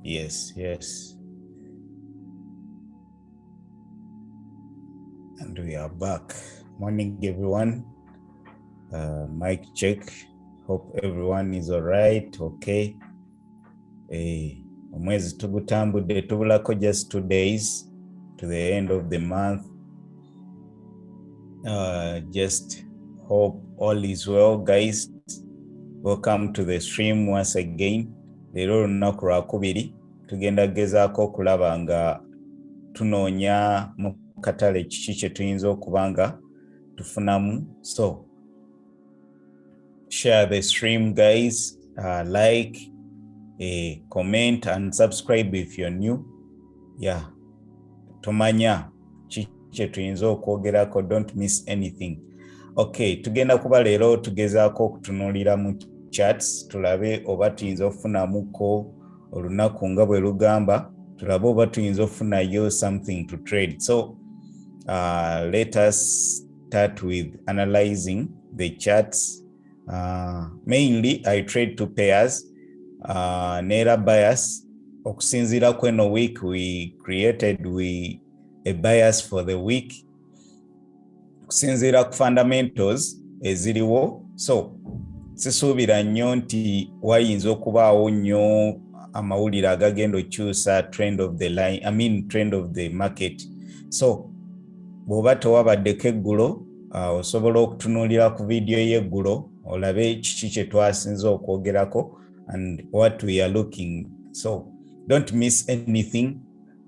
Yes. And we are back. Morning, everyone. Mic check. Hope everyone is all right. Okay. Omwezi tugutambudde tubulako just 2 days to the end of the month. Just hope all is well, guys. Welcome to the stream once again. Leero lunaku lwakubiri tugenda gezaako okulaba nga tunoonya mu katale kiki kye tuyinza okuba nga tufunamu. So share the stream, guys. Like, comment and subscribe if you're new. Yeah, tumanya kiki kye tuyinza okwogerako. Don't miss anything. Okay, tugenda kuba leero tugezaako okutunuulira mu charts tulabe oba tuyinza okufunamuko olunaku nga bwe lugamba, tulabe oba tuyinza okufunayo something to trade. So let us start with analyzing the charts. Mainly I trade two pairs, Naira bias. Okusinzira kweno week we created a bias for the week okusinzira ku fundamentals eziriwo. So sisuubira nnyo nti wayinza okubaawo nnyo amawulire agagenda okyusa trend of the line, trend of the market. So bw'oba tewabaddeko eggulo, osobola okutunuulira ku vidiyo y'eggulo olabe kiki kye twasinza okwogerako and what we are looking. So don't miss anything.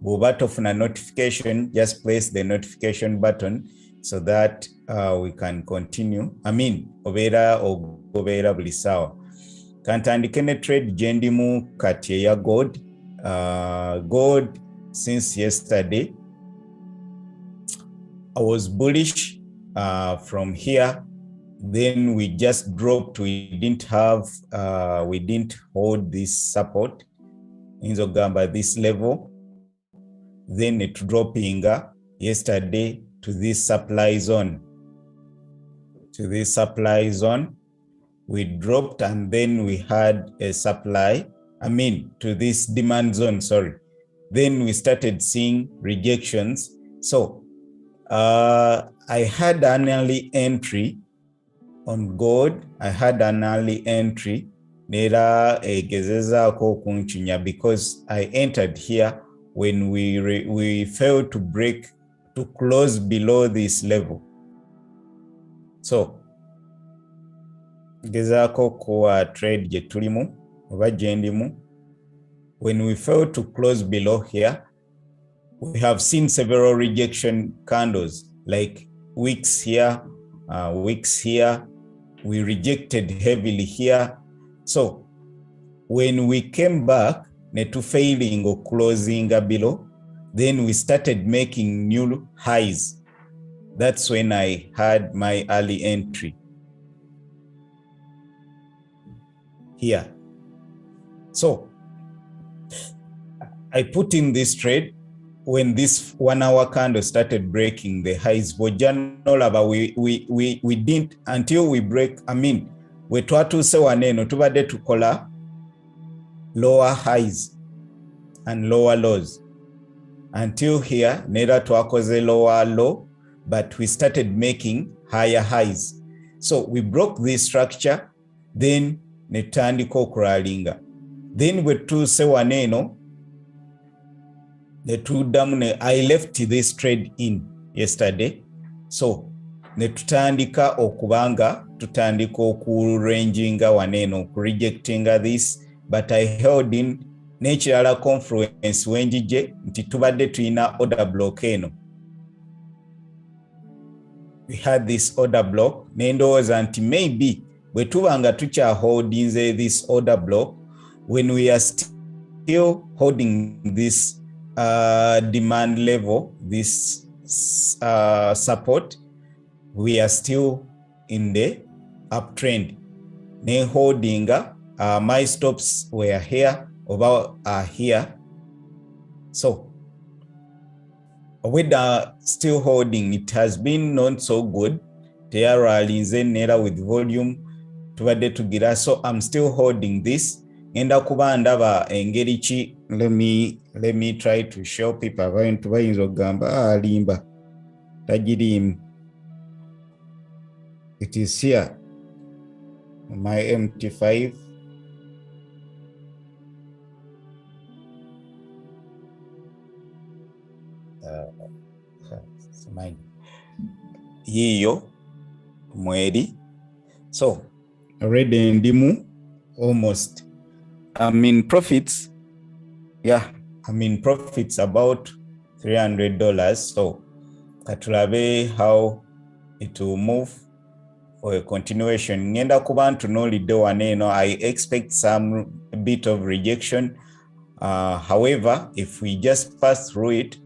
Bw'oba tofuna notification, just press the notification button so that we can continue. Obeera buli sawa. Kantandike ne trade gendimu kati eya gold. Gold since yesterday I was bullish from here. Then we just dropped. We didn't hold this support in this level. Then it dropping yesterday to this supply zone. We dropped and then we had a to this demand zone, sorry. Then we started seeing rejections. So I had an early entry on gold. Nera egezezaako okunchinya because I entered here when we failed to close below this level. So gezaako kuwa trade gye tulimu oba gye ndimu. When we failed to close below here, we have seen several rejection candles, like weeks here. We rejected heavily here. So when we came back, netu failing or closing below, then we started making new highs. That's when I had my early entry here. So I put in this trade when this 1 hour candle started breaking the highs. We didn't until we break. We twatuse waneno tubadde tukola lower highs and lower lows until here nera twakoze lower low, but we started making higher highs. So we broke this structure, then netandika okuralinga. Then we tuse waneno I left this trade in yesterday. So netutandika okubanga tutandika okuranginga waneno rejectinga this, but I held in natural confluence wenjije nti tubadde tuina order block eno. We had this order block nendowooza nti maybe bwe tubanga tukya holding this order block, when we are still holding this demand level, this support, we are still in the uptrend. Then holding, my stops were here, are here. So with still holding, it has been not so good. They are rallying nera with volume tubadde tugira. So I'm still holding this. ngenda kuba ndaba engeri ki. Let me try to show people abantu bayinza okugamba alimba tagirimu. It is here my MT5. Yiyo mweri. So already ndimu almost I'm in profits. Yeah, I'm in profits about $300. So katulabe how it will move for a continuation. Ngenda kuba ntunuulidde wano eno, I expect some bit of rejection. However, if we just pass through it,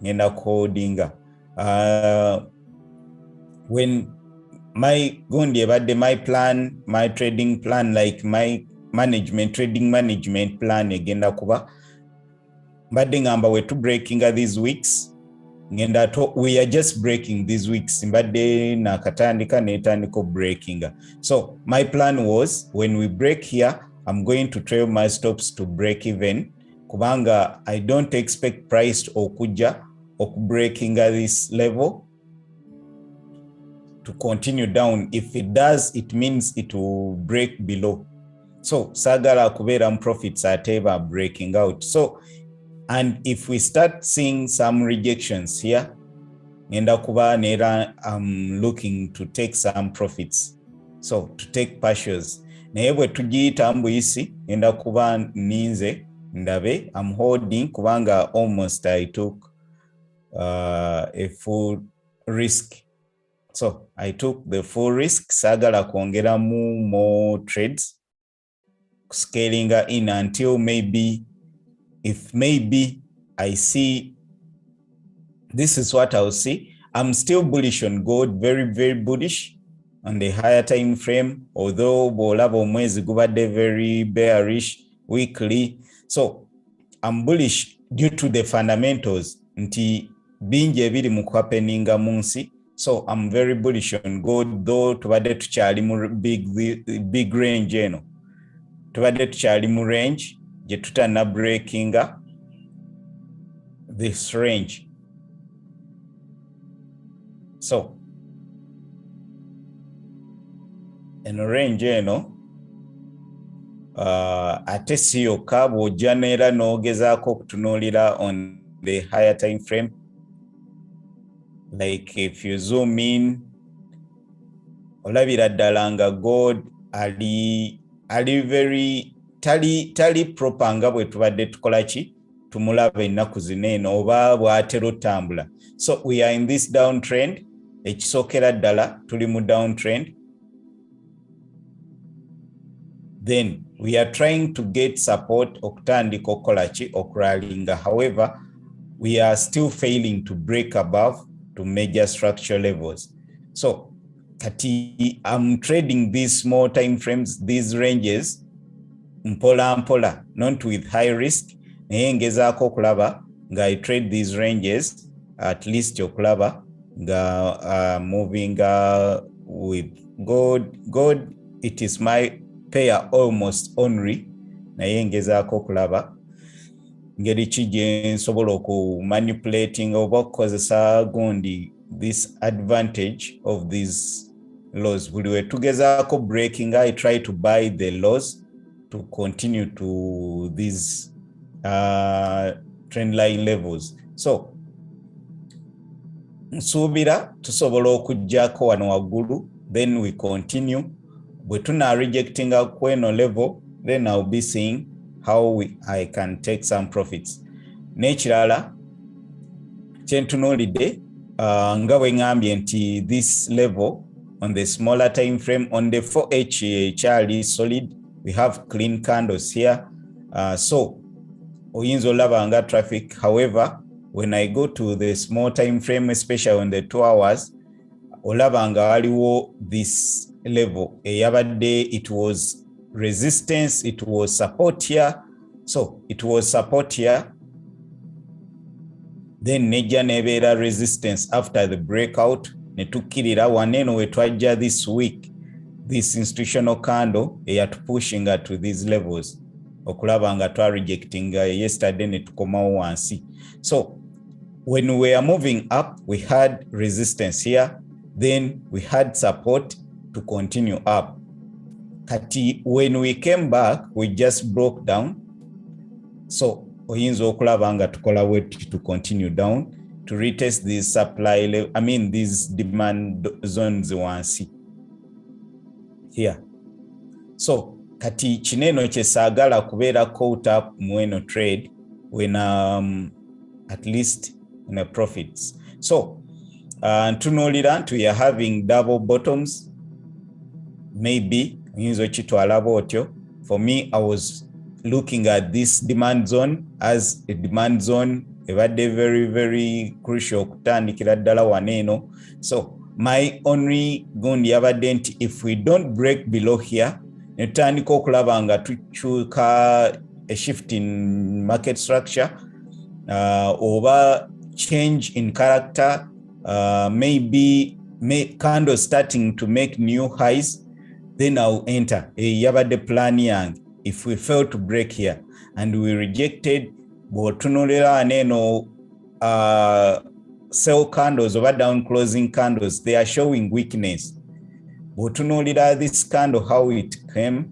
ngenda kuholdinga. When my plan, my trading plan, like my trading management plan egenda kuba mbadde ngamba wetu breakinga these weeks. We are just breaking these weeks. Mbadde nakatandika netandika breakinga. So my plan was when we break here, I'm going to trail my stops to break even. Kubanga I don't expect price okuja breakinga this level to continue down. If it does, it means it will break below. So sagala kubera profits ateba breaking out. So, and if we start seeing some rejections here, ngenda kuba nera I'm looking to take some profits. So to take partials. Naye bwe tugiyita mbuyisi ngenda kuba ninze ndabe I'm holding kubanga almost I took a full risk. So I took the full risk. Sagala kwongeramu more trades, scaling in until maybe I see, this is what I'll see. I'm still bullish on gold, very, very bullish on the higher time frame, although bolabo mwezi gubadde very bearish weekly. So I'm bullish due to the fundamentals nti bingi ebiri mu happeninga munsi. So I'm very bullish on gold, though tubadde tukyali mu big range eno. Tubadde tukyali mu range je tutana breakinga this range. So in range eno ate siyoka bw'ojja neera n'ogezaako okutunuulira on the higher time frame. Like if you zoom in, olabira ddala nga gold ali very tali proper nga bwe tubadde tukola ki tumulaba ennaku zino eno oba bw'atera otambula. So we are in this downtrend. Ekisookera ddala tuli mu downtrend. Then we are trying to get support okutandika okukola ki okurallinga. However, we are still failing to break above to major structure levels. So kati I'm trading these small time frames, these ranges mpola, not with high risk. Naye ngezaako okulaba nga I trade these ranges at least okulaba nga moving with gold. It is my pair almost only. Naye ngezaako okulaba ngeri ki gye nsobola manipulating oba okukozesa gundi this advantage of these lows. Buli we tugezaako breaking, I try to buy the lows to continue to these trend line levels. So nsuubira tusobola okujjako wano waggulu, then we continue. Bwe tuna rejecting kweno level, then I'll be seeing how I can take some profits. Nekirala kyentunuulidde nga bwe ngambye nti this level on the smaller time frame, on the 4H ekyali solid. We have clean candles here. So oyinza olaba nga traffic. However, when I go to the small time frame, especially on the 2 hours, olaba nga waliwo this level eyabadde it was resistance, it was support here. So it was support here, then nejja nebeera resistance after the breakout. Netukkirira waneno we twajja this week, this institutional candle eyatupushinga to these levels. okulaba nga twa rejecting yesterday ne tukomawo wansi. So when we are moving up, we had resistance here, then we had support to continue up. Kati when we came back, we just broke down. So oyinza okulaba nga tukola wet to continue down to retest these supply level, these demand zones wansi here. So kati chineno kyesagala kubeera caught up mweno trade when at least in a profits. So tunolira we are having double bottoms, maybe oyinza okitwala bwotyo. For me, I was looking at this demand zone as a demand zone ebadde very very crucial kutandikira ddala waneeno. So my only gundi yabadde nti if we don't break below here netandika okulaba nga tukyuka a shift in market structure oba change in character, maybe candles starting to make new highs, then I'll enter. Yabadde plan yang. If we fail to break here and we rejected botunulira neno sell candles over down closing candles, they are showing weakness. Botunulira this candle how it came,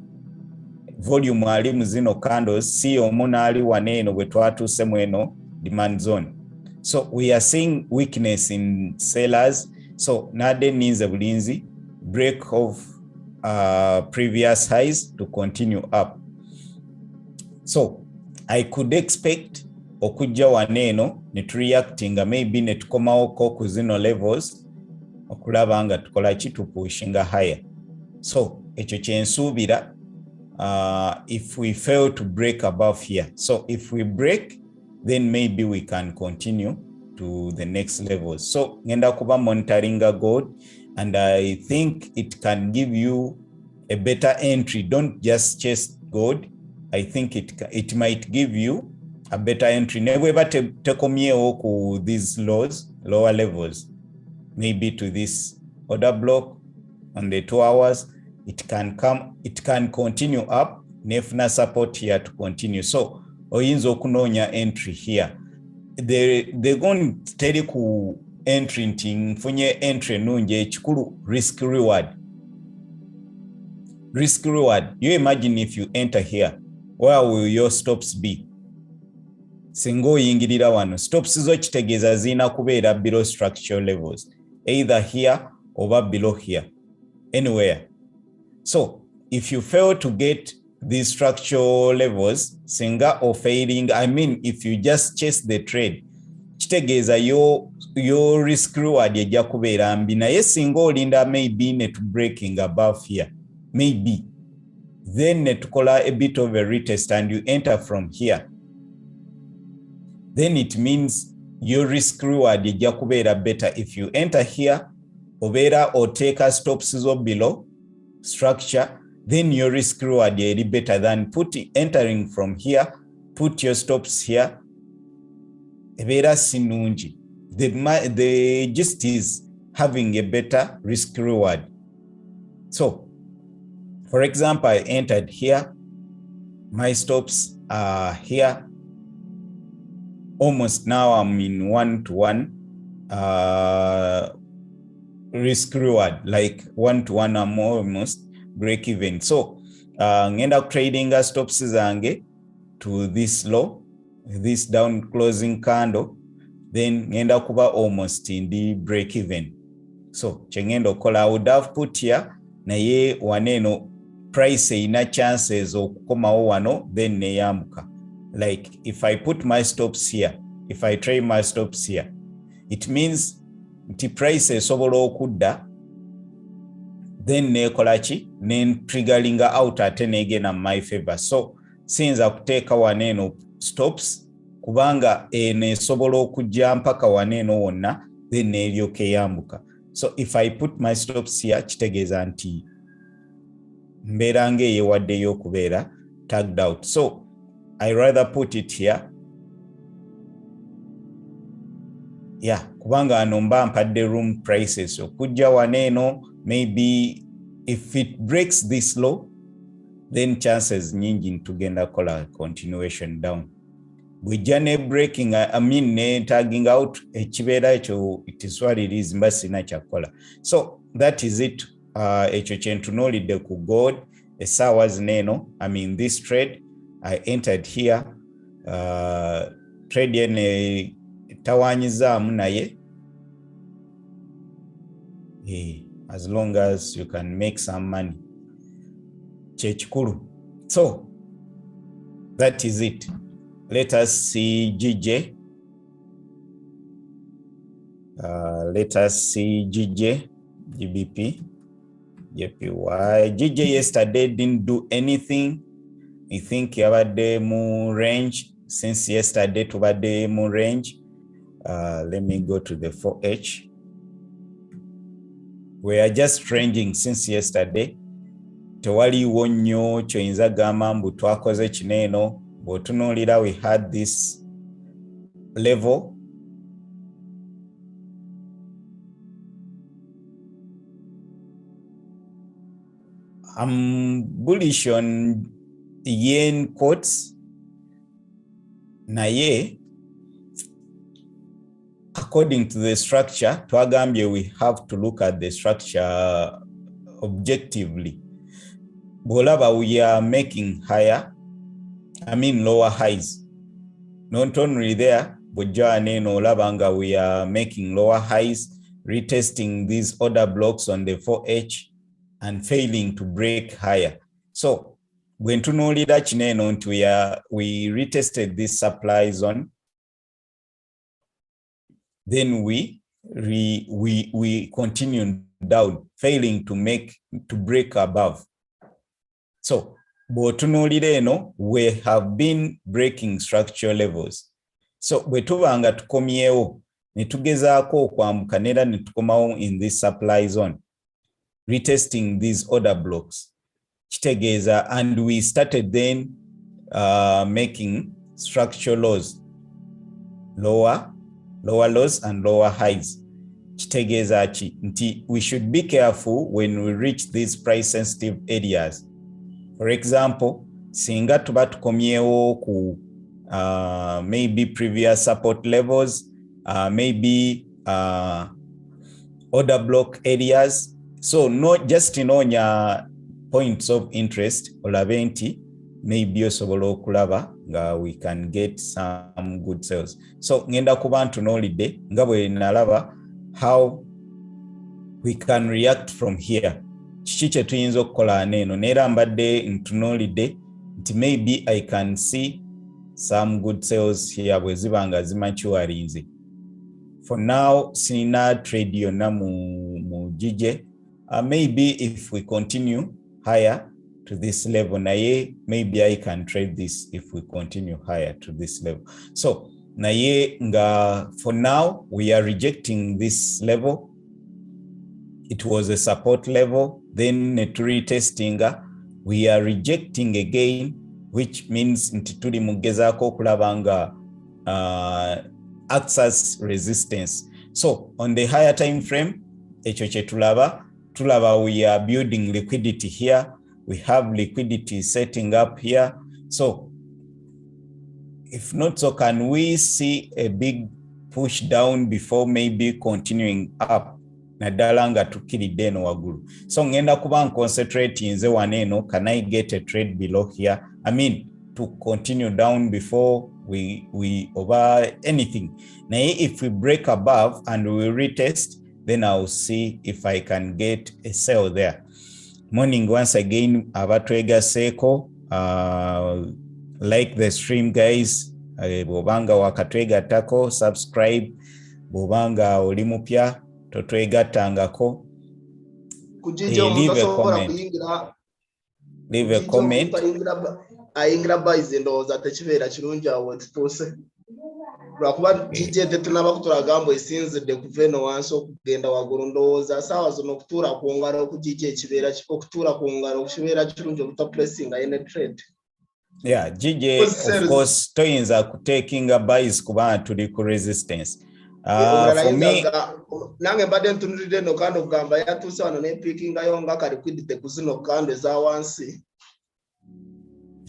volume ali muzino candles, si omunali waneno bwetwatuse mweno demand zone. So we are seeing weakness in sellers. So nade needs a bulinzi break of previous highs to continue up. So I could expect okujja waneeno netreactinga maybe netukomawo ku zino levels okulaba nga tukola ki tupushinga higher. So ekyo kyensuubira if we fail to break above here. So if we break, then maybe we can continue to the next levels. So ngenda kuba monitoring gold, and I think it can give you a better entry. Don't just chase gold. I think it might give you a better entry. Never tekomyewo ku these lower levels, maybe to this order block on the 2 hours. It can continue up. Nefuna support here to continue. So oyinza okunonya entry here. They're going to tell you ku entry nfunye entry nunje ekikulu risk reward. Risk reward. You imagine if you enter here, where will your stops be? Singo oyingirira wano, stops zo kitegeeza zina kubeera below structural levels, either here or below here, anywhere. So if you fail to get these structural levels, singa or failing, if you just chase the trade, kitegeeza your risk reward ejja kubeera mbi. Naye singa olinda maybe net breaking above here, maybe then netukola a bit of a retest and you enter from here, then it means your risk reward ejja kubeera better. If you enter here obeera oteeka stops zo below structure, then your risk reward eri better than entering from here, put your stops here. Ebeera sinungi. The gist is having a better risk reward. So for example, I entered here, my stops are here. Almost now I'm in 1-to-1 risk reward, like 1-to-1 I'm almost break even. So ngenda trading stops zange to this low, this down closing candle, then ngenda kuba almost in the break even. So chengendo kola, I would have put here naye waneno price ina chances okukomawo wano then neyambuka. Like if I put my stops here, if I trade my stops here, it means nti price esobola okudda then nekola ki triggering out ate negena my favor. So sinza kuteeka waneeno stops kubanga nesobola okujja mpaka waneeno wonna then neryoka eyambuka. So if I put my stops here, kitegeeza nti mbeera ng'eyewaddeyo okubeera tagged out. So I rather put it here. Yeah, kubanga ano mba mpadde room prices okujja waneeno, maybe if it breaks this low, then chances nyingi tugenda kola continuation down. Bwijane breaking, I mean, tagging out ekibera ekyo, it is what it is, mba sina kyakola. So that is it. Ekyo kyentunuulidde ku gold essaawa zino. I mean, this trade I entered here. Trade yene tawanyizaamu naye, as long as you can make some money, kyekikulu. So that is it. Let us see GJ. Let us see GJ, GBP, JPY. GJ yesterday didn't do anything. I think yabadde mu range since yesterday. Tubadde mu range. Let me go to the 4H. We are just ranging since yesterday. Tewaliwo nnyo kyoyinza gamba mbu twakoze kineeno. Bw'otunuulira, we had this level. I'm bullish on yen quotes. Naye, according to the structure, twagambye we have to look at the structure objectively. Bolaba, we are making higher, I mean lower highs. Not only there, but labanga, we are making lower highs, retesting these order blocks on the 4H and failing to break higher. So when to know that we retested this supply zone, then we continued down, failing to break above. So we have been breaking structural levels. So bwetubanga tukomyewo netugezaako okwambuka nera netukomawo in this supply zone, retesting these order blocks, kitegeeza, and we started then making structural lows, lower lows and lower highs. Kitegeeza ki nti we should be careful when we reach these price sensitive areas. For example, singa tuba tukomyewo ku maybe previous support levels, maybe order block areas. So not just inonya points of interest olabe nti maybe osobola okulaba nga we can get some good sales. So ngenda kuba ntunuulidde nga bwe nalaba how we can react from here. Kiki kye tuyinza okukola neeno, neera mbadde ntunuulidde nti maybe I can see some good sales here bwe ziba nga zimaturinze. For now, sina trade yonna mu GJ. Maybe if we continue higher to this level, naye maybe I can trade this if we continue higher to this level. So naye nga for now we are rejecting this level. It was a support level, then retesting, we are rejecting again, which means nti tuli mugezaako okulabanga access resistance. So on the higher time frame, ekyo kye tulaba we are building liquidity here. We have liquidity setting up here. So if not, so can we see a big push down before maybe continuing up? Naddala nga tukiridde eno waggulu. So ngenda kuba concentrate nze waneeno, can I get a trade below here? I mean, to continue down before we over anything. Now, if we break above and we retest, then I'll see if I can get a sell there. Morning once again, abatwegaseeko, like the stream guys, bobanga wakatwegatako, subscribe, bobanga oli mupya totwegatangako, leave a comment. Leave a comment. Ayingira buys ndowooza tekibeera kirungi awo ekituuse lwakuba GJ tetunaba kutulagambo esinzidde kuva eno wansi okugenda waggulu. Ndowooza saawa zino okutuula ku ngalo ku GJ kibeera okutuula ku ngalo kibeera kirungi obutapulesinga yene trade. Yeah, GJ of course toyinza kutekinga buys kubanga tuli ku resistance. For me, nange mbadde ntunulidde eno kandi okugamba yatuuse wano nepikingayo nga kalikwidde ku zino kandi eza wansi.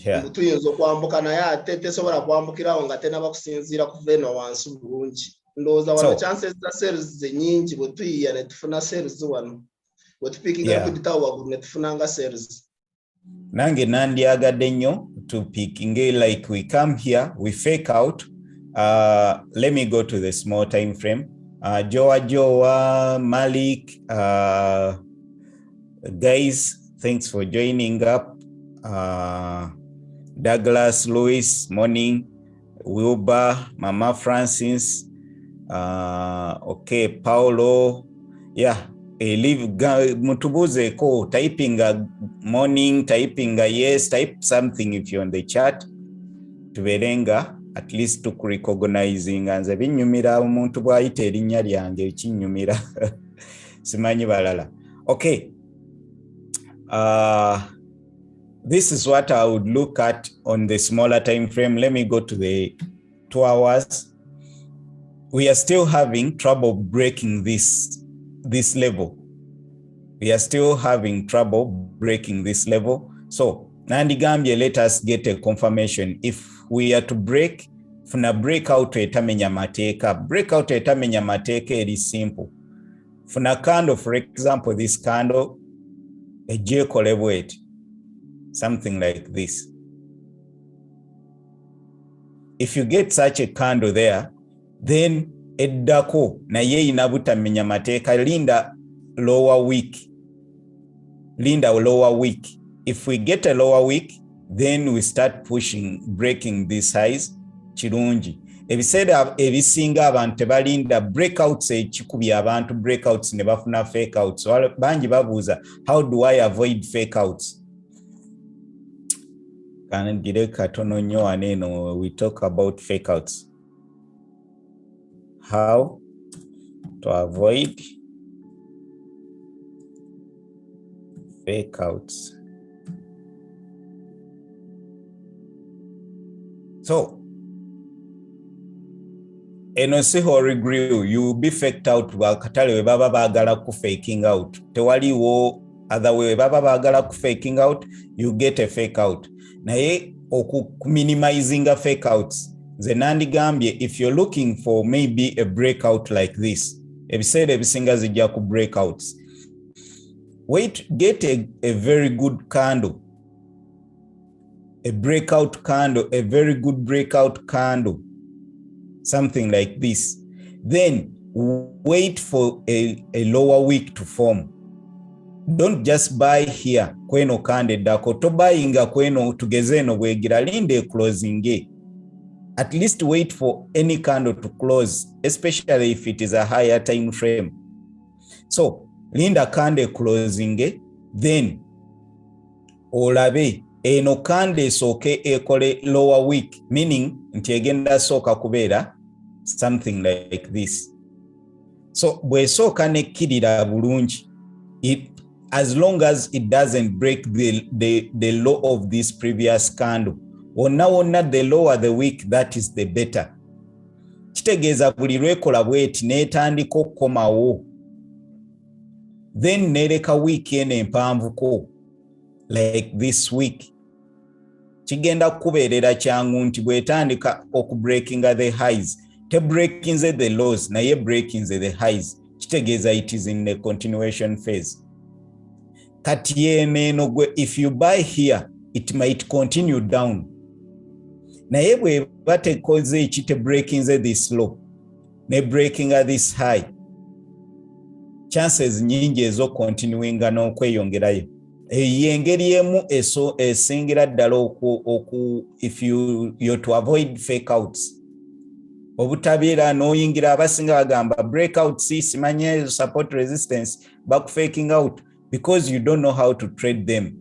Yeah. tuyinza okwambuka naye ate tesobola kwambukirawo nga tena bakusinziira kuva eno wansi bulungi. Ndowooza wano chances za sales nyingi bwe tuyiya ne tufuna sales wano. Bwe tupiikinga Equity waggulu ne tufunanga sales. Nange nandyagadde nnyo to picking like we come here, we fake out. Let me go to the small time frame. Joa, Malik, guys, thanks for joining up. Douglas, Louis, morning. Wilbur, Mama Francis, okay, Paulo, yeah. Leave mutubuze ko typing a morning, typing a yes, type something if you're on the chat. Tuberenga at least to recognizing anze binyumira omuntu bwayita erinnya lyange ekinyumira simanyi balala. Okay. This is what I would look at on the smaller time frame. Let me go to the 2 hours. We are still having trouble breaking this level. We are still having trouble breaking this level. So Nandi Gambia, let us get a confirmation. If we are to break, funa breakout etamenya mateka. Breakout etamenya mateka, it is simple. Funa candle, for example, this candle, a J collaborate, something like this. If you get such a candle there, then eddako na ye inabutamenya mateka, linda lower wick. Linda lower wick. If we get a lower wick, then we start pushing, breaking this highs. Chirungi. Ebiseera ebisinga abantu tebalinda breakouts ekikubya abantu breakouts ne bafuna fake outs. Bangi babuuza, how do I avoid fake outs? Kanigire katono nnyo aneno, we talk about fake outs. How to avoid fake outs. So, eno si hori grill, you will be faked out wakatale we baba bagala ku faking out. Tewaliwo other way baba bagala ku faking out, you get a fake out. Naye oku minimizing a fake outs. Zenandi Gambia, if you're looking for maybe a breakout like this, ebiseera ebisinga zijja ku breakouts. Wait, get a very good candle. A breakout candle, a very good breakout candle. Something like this. Then wait for a lower wick to form. Don't just buy here. Kweno kande dako. To buyinga kweno tugezeno wegira linde closing. At least wait for any candle to close, especially if it is a higher time frame. So, linda kande closing, then olabe eno kande soke ekole lower wick, meaning nti egenda soka kubeera something like this. So, bwe soka nekkirira bulungi, as long as it doesn't break the low of this previous candle, wonna the lower the wick, that is the better. Kitegeeza buli lwekola bweti netandika okukomawo, then nereka wick eno empanvuko like this week, kigenda kubeerera kyangu nti bwetandika okubreakinga the highs, te breakinze the lows naye breakinze the highs, kitegeeza it is in a continuation phase. Kati yeneno gwe, if you buy here, it might continue down. Naye bwe batekoze ekite breakinze this low ne breakinga this high, chances nyingi ezo continuinga n'okweyongerayo. Yengeri emu esingira ddala if you're to avoid fake outs. Obutabeera n'oyingira abasinga bagamba breakouts simanye support resistance back faking out because you don't know how to trade them.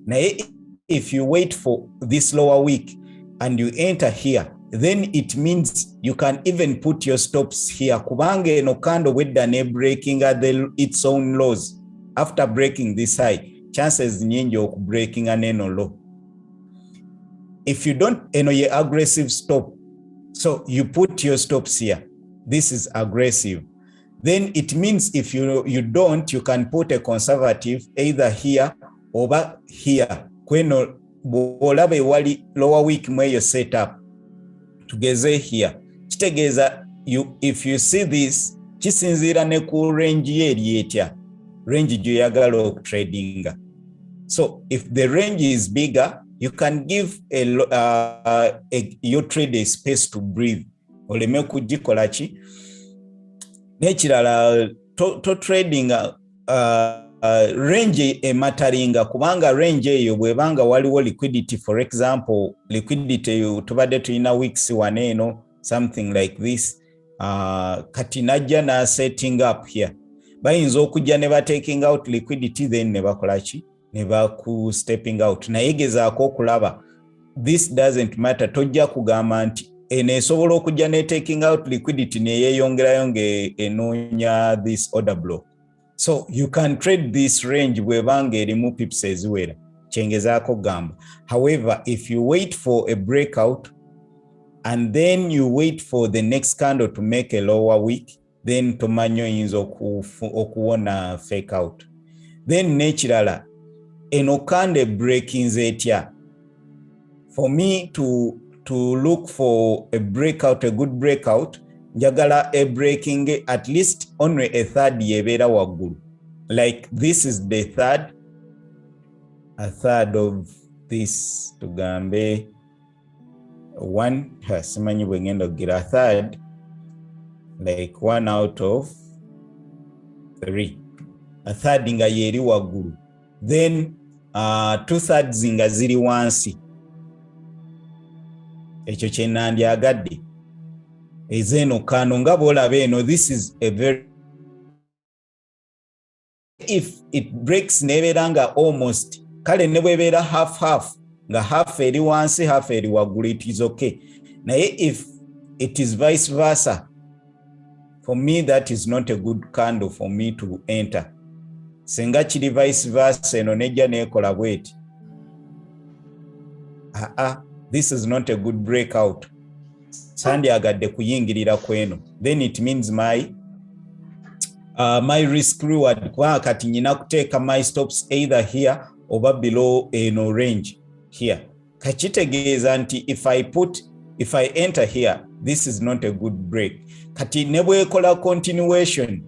Naye if you wait for this lower wick and you enter here, then it means you can even put your stops here. Kubanga eno kando wedda ne breaking its own lows. After breaking this high, chances nyingi oku breaking aneno low. If you don't, eno ye aggressive stop. So you put your stops here. This is aggressive. Then it means if you don't, you can put a conservative either here or here. Kweno bw'olaba ewali lower week mweyo setup tugeze here kitegeeza if you see this kisinziira ne ku range ye eri etya range gyoyagala okutradinga. So if the range is bigger, you can give your trade a space to breathe. Oleme kugikola ki n'ekirala to trading range emataringa kubanga range eyo bwebanga waliwo liquidity, for example liquidity tubadde tulina weeks one eno something like this, kati najja na setting up here bayinza okujja ne ba taking out liquidity then ne bakola ki ne baku stepping out. Naye gezaako okulaba this doesn't matter, tojja kugamba nti enesobola okujja ne taking out liquidity ne yeeyongerayo ng'enoonya this order block. So you can trade this range bwebanga erimu pips eziwera kyengezaako gamba. However, if you wait for a breakout and then you wait for the next candle to make a lower wick, then tomanyi oyinza okuwona fake out. Then n'ekirala eno kande breakings etya. For me to look for a breakout, a good breakout, njagala a breaking at least only a third yebeera waggulu. Like this is the third, a third of this tugambe one, simanyi bwe ngenda okugira a third, like 1 out of 3, a third nga yeri waggulu, then 2/3 nga ziri wansi. Ekyo kye nandyagadde ezeno kano nga bwolaba eno, this is a very, if it breaks nebeera nga almost kale ne bwebeera half nga half eri wansi half eri waggulu, it is okay. Naye if it is vice versa, for me that is not a good candle for me to enter. Senga kiri vice versa eno nejja nekola bweti, this is not a good breakout, sandyagadde kuyingirira kweno, then it means my risk reward kubanga kati nyina kuteeka my stops either here oba below eno range here. Kachitegeeza nti if I enter here, this is not a good break. Kati ne bwekola continuation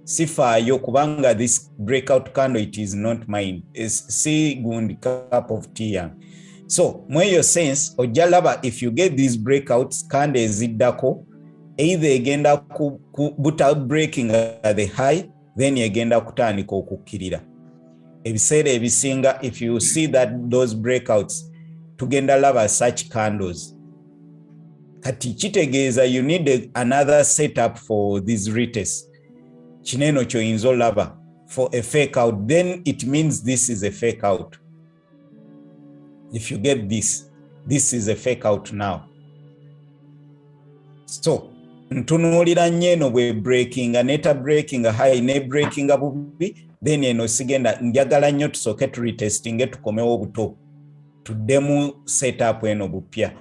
sifaayo kubanga this breakout candle, it is not mine, si gundi cup of tea yange. So mweyo sense ojalaba if you get these breakouts kande eziddako either egenda kubuta breaking at the high, then egenda kutandika okukkirira. Ebiseera ebisinga if you see that those breakouts tugenda laba such candles. Kati kitegeeza you need another setup for these retest. Kineno kyoyinza olaba for a fake out, then it means this is a fake out. If you get this is a fake out now. So ntunuulira nnyo eno bwe breaking neta breaking high ne breaking bubi, then eno sigenda njagala nnyo tusooke turetestinge tukomewo obuto tuddemu setup eno bupya.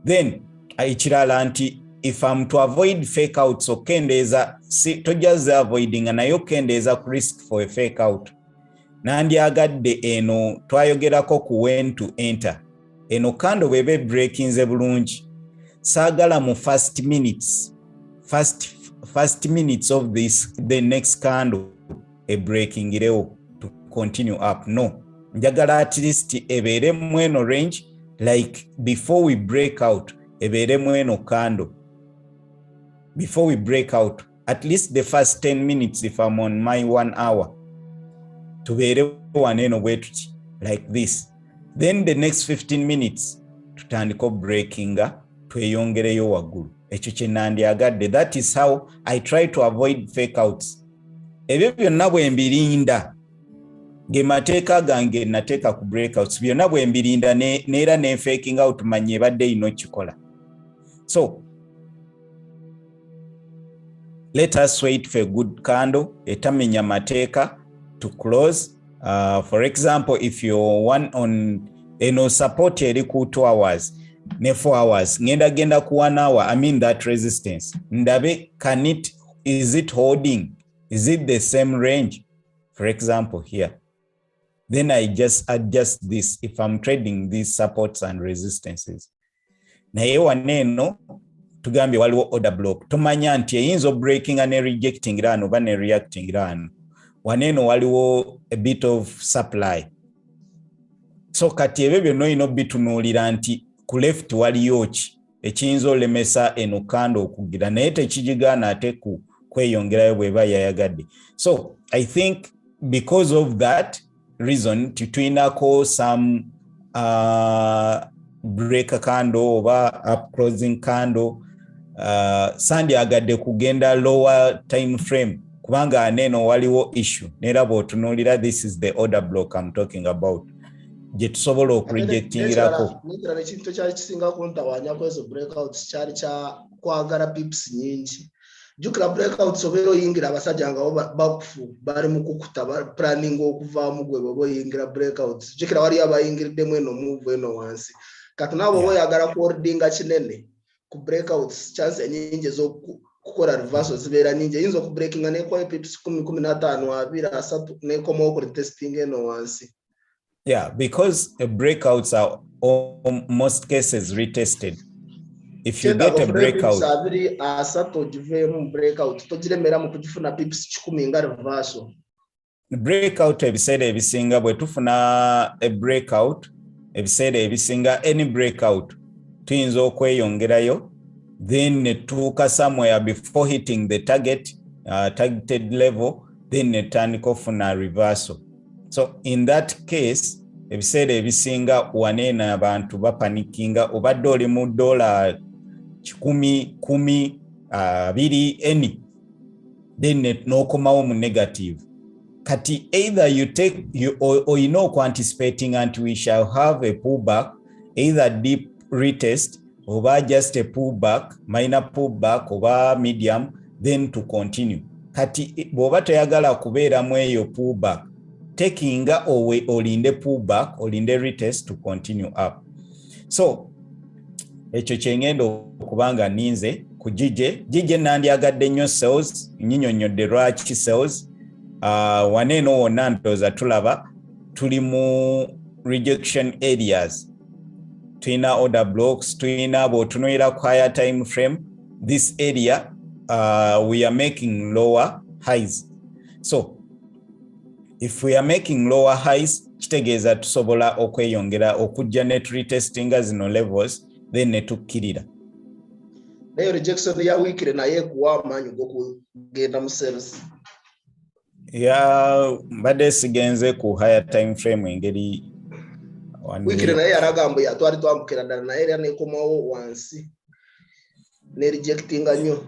Then ekirala nti if I'm to avoid fake outs okendeeza tojaza avoiding naye okendeeza ku risk for a fake out. Nandyagadde eno twayogerako ku when to enter. Eno kando bwebe breakinze bulungi saagala mu first minutes of the next candle a breaking irewo to continue up. No, njagala at least ebeere mweno range, like before we break out ebeere mweno candle before we break out, at least the first 10 minutes if I'm on my 1 hour tubeere waneno bwetuti like this, then the next 15 minutes tutandika breakinga tweyongereyo waggulu. Ekyo kye nandyagadde. That is how I try to avoid fake outs. Ebyo byonna bwe mbirinda gemateeka gange nateeka ku breakouts, byonna bwe mbirinda neera ne faking out manye ebadde ino kikola. So let us wait for a good candle etamenya mateeka to close. For example, if you're one on support eri ku 2 hours ne 4 hours genda ku 1 hour, I mean that resistance ndabe is it holding, is it the same range? For example here then I just adjust this if I'm trading these supports and resistances. Naye waneno tugambye waliwo order block, tomanya nti eyinza breaking and rejecting rano oba ne reacting rano. Waneno waliwo a bit of supply. So kati ebyo byonna olina bitunuulira nti ku left waliyo ki ekiyinza olemesa eno kando okugira naye tekigigaana ate kweyongerayo bw'eba yayagadde. So I think because of that reason tulinako some breaker candle oba up closing candle sandyagadde kugenda lower time frame kubanga aneno waliwo issue nera bw'otunuulira this is the order block I'm talking about gye tusobola okurejectingirako. Nitira ekintu kyali kisinga kuntawanya kwezo breakouts kyali kya kwagala pips nyingi. Jukira breakouts obeera oyingira abasajja nga bakufu bali mu kukuta planning okuvaamu gwe bwe oyingira breakouts. Jukira wali abayingiriddemu eno move eno wansi. Kati nabo oyagala ku holdinga kinene ku breakouts chance enyingi kukola reversals zibeera nyingi. Yinza ku breakinga ne kwa pips 10 15 23 ne komo okuli testing eno wansi. Yeah, because breakouts are in most cases retested. If you get a breakout, breakout ebiseera ebisinga bwe tufuna a breakout ebiseera ebisinga any breakout tuyinza okweyongerayo then netuuka somewhere before hitting the targeted level then netandika ofuna reversal. So in that case ebiseera ebisinga waneena abantu bapanikinga obadde oli mu $10, 10, 20 any then nokomawo mu negative. Kati either you anticipating and we shall have a pullback, either deep retest or just a pullback, minor pullback or medium, then to continue. Kati bw'oba toyagala kubeera mu eyo pullback, taking away olinde pullback, olinde retest to continue up. So ekyo kyengenda okubanga ninze ku jije nandyagadde nnyo sales, nyinyonnyodde lwaki sales. Waneeno wonna ndowooza tulaba tuli mu rejection areas. Tulina order blocks, tulina bw'otunuulira ku higher time frame, this area we are making lower highs. So if we are making lower highs, kitegeeza tusobola okweyongera okujja net retesting zino levels then netukkirira. Nayo rejection ya weekly naye kuwa amanyi gokugenda mu sales. Yeah, mbadde sigenze ku higher time frame engeri weekly naye yaragambo ya twali twambukira ddala naye era nekomawo wansi ne rejectinga nnyo.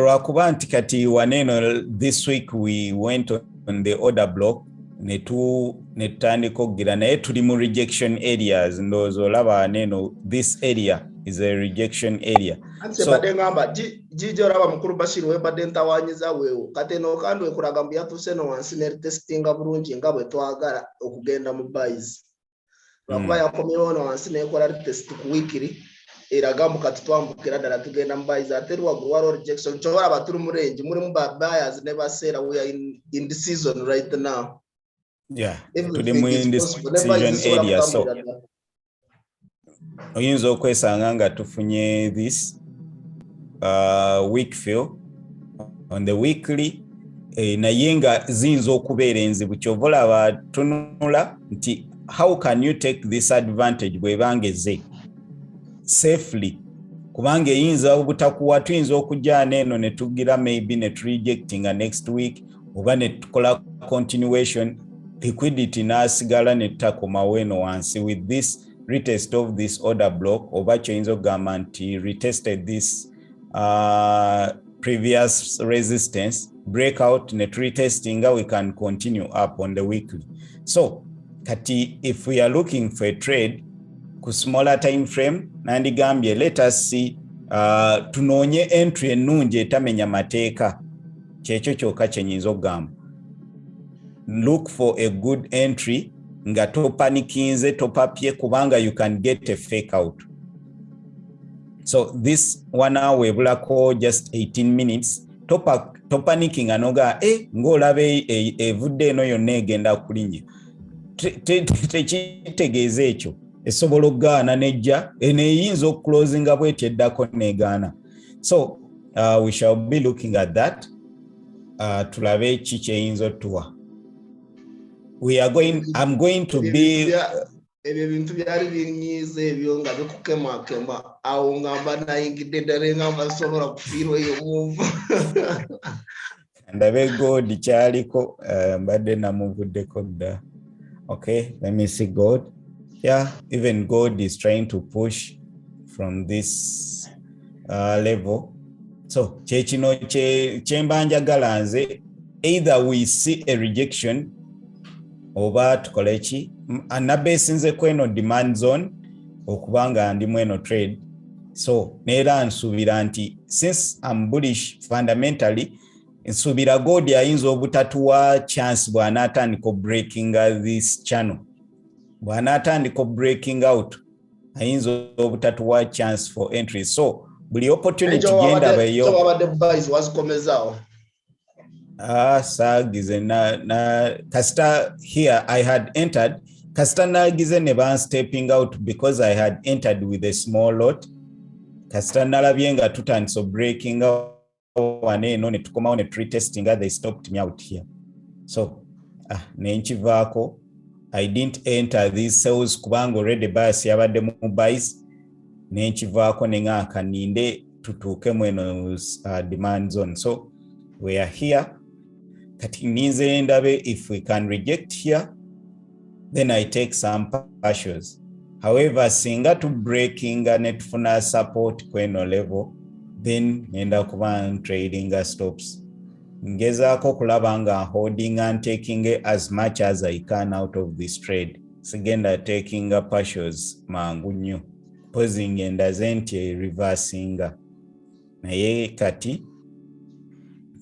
Lwakuba nti kati waneeno this week we went on the order block netutandika okugira naye tuli mu rejection areas. Ndowooza olaba waneeno this area is a rejection area. So badde ngamba jije olaba mukulu Bashir webadde ntawanyiza weewo kati eno kandi ekulaga mbu yatuuse no wansi ne testinga bulungi nga bwe twagala okugenda mu buys. Lwakuba yakomyewo no wansi nekola test ku weekly eraga mbu kati twambukira ddala tugenda mu buys ate lwaggulu waliwo rejection kyolaba tuli mu range mulimu buyers ne baseera we are in the season right now. Yeah, tuli mu in this season area. So oyinza okwesanga nga tufunye this weak fill on the weekly naye nga ziyinza okubeera enzibu kyova olaba tunula nti how can you take this advantage bwebangeze safely kubanga eyinza obutakuwa tuyinza okujjaana eno netugira maybe neturejectinga next week oba netukola continuation liquidity nasigala netakomawo eno wansi with this retest of this order block oba kyoyinza okugamba nti retested this previous resistance breakout net retesting we can continue up on the weekly. So kati if we are looking for a trade ku smaller time frame nandigambye let us see tunoonye entry ennungi etamenya mateeka kyekyo kyokka kyenyinza okugamba. Look for a good entry nga topanikinze topapye kubanga you can get a fake out. So this 1 hour webulako just 18 minutes to panicking anoga ng'olabe evudde eno yonna egenda kulinnya tekitegeeza ekyo esobola okugaana nejja eyinza okuclosinga bweti eddako negaana. So we shall be looking at that. Tulabe ki kyeyinza otuwa. I'm going to be ebyo bintu byali binyiize ebyo nga bikukemakema awo ngamba nayingidde ddala ngamba nsobola kufiirwa eyo muvu. Ndabe gold kyaliko mbadde namuvuddeko dda. Okay, let me see gold. Yeah, even gold is trying to push from this level. So kyekino kyemba njagala nze, either we see a rejection oba tukole ki anabesinze kweno demand zone okubanga ndi mweno trade. So neera nsuubira nti since I'm bullish fundamentally, nsuubira gold ayinza obutatuwa chance bw'anaatandika breaking this channel. Bw'anaatandika breaking out ayinza obutatuwa chance for entry. So buli opportunity genda bayo wabadde buys wazikomezaawo. Sagize na kasita here I had entered. Kasita nagize ne ban stepping out because I had entered with a small lot. Kasita nalabye nga tutandise breaking out wane no ne tukomawo ne pre-testing, they stopped me out here. So nenkivaako. I didn't enter these sales kubanga already bias yabadde mu buys. Nenkivaako nenga kaninde tutuuke mweno demand zone. So we are here. Kati ninze ndabe if we can reject here, then I take some partials. However, singa to breaking net funa support kweno level, then nenda kuba trading stops. Ngezaako kulaba nga holding and taking as much as I can out of this trade. Sigenda taking partials mangu nnyo. Posing endaze nti reversing. Naye kati,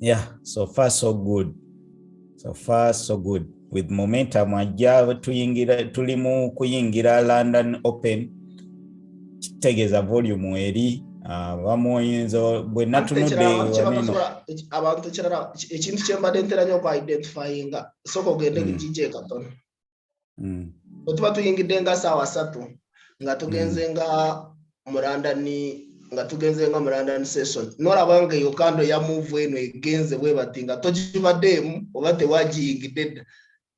yeah, so far so good. So far so good. With momentum ajja tulimu kuyingira London Open, kitegeeza volume eri bamoyinza bwe natunudde abantu kirala ekintu kyembadde nteranya okwidentifyinga soko ogende kijje katono. Otuba tuyingidde nga saawa 3 nga tugenze nga mu London session norabanga eyo kando ya move eno egenze bwe batinga togibaddemu oba tewagiyingidde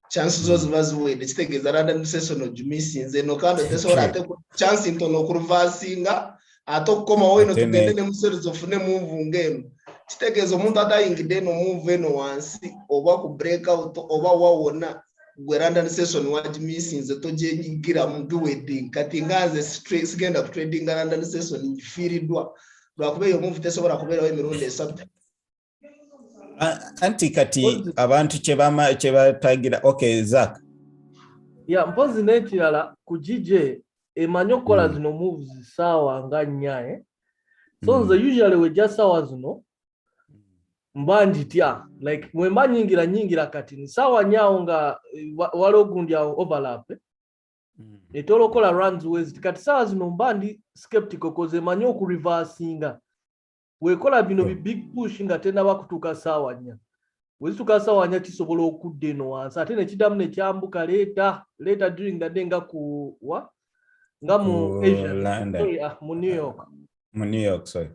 chances zo ziba ziwedde, kitegeeza London session ogimisinze no kando tesobola ate chance ntono okuruvasinga ate okukomawo eno tugende ne museries ofune move ngeno. Kitegeeza omuntu atayingidde eno move eno wansi oba ku breakout oba wawona gwe London session wagimisinze tojenyigira mu wedding. Kati nganze stress genda ku trading London session ngifiiriddwa lwakuba eyo move tesobola kubeerawo emirundi 3. Anti kati abantu kye batagira. Okay, Zach. Yeah, mpozi n'ekirala ku GJ emanyi okukola zino moves saawa nga 4. So nze usually wejja saawa zino mba njitya like mwemba nyingira kati ni saawa 4 nga waliwo gundi awo overlap etolo okola runs wezi kati saawa zino mba ndi skeptical koze emanyi okureversinga wekola bino big push nga tena bakutuuka saawa 4. Wezituuka saawa 4 kisobola okudda eno wansi ate nekidamu nekyambuka later during the day nga nga mu Asia, mu New York. Sorry.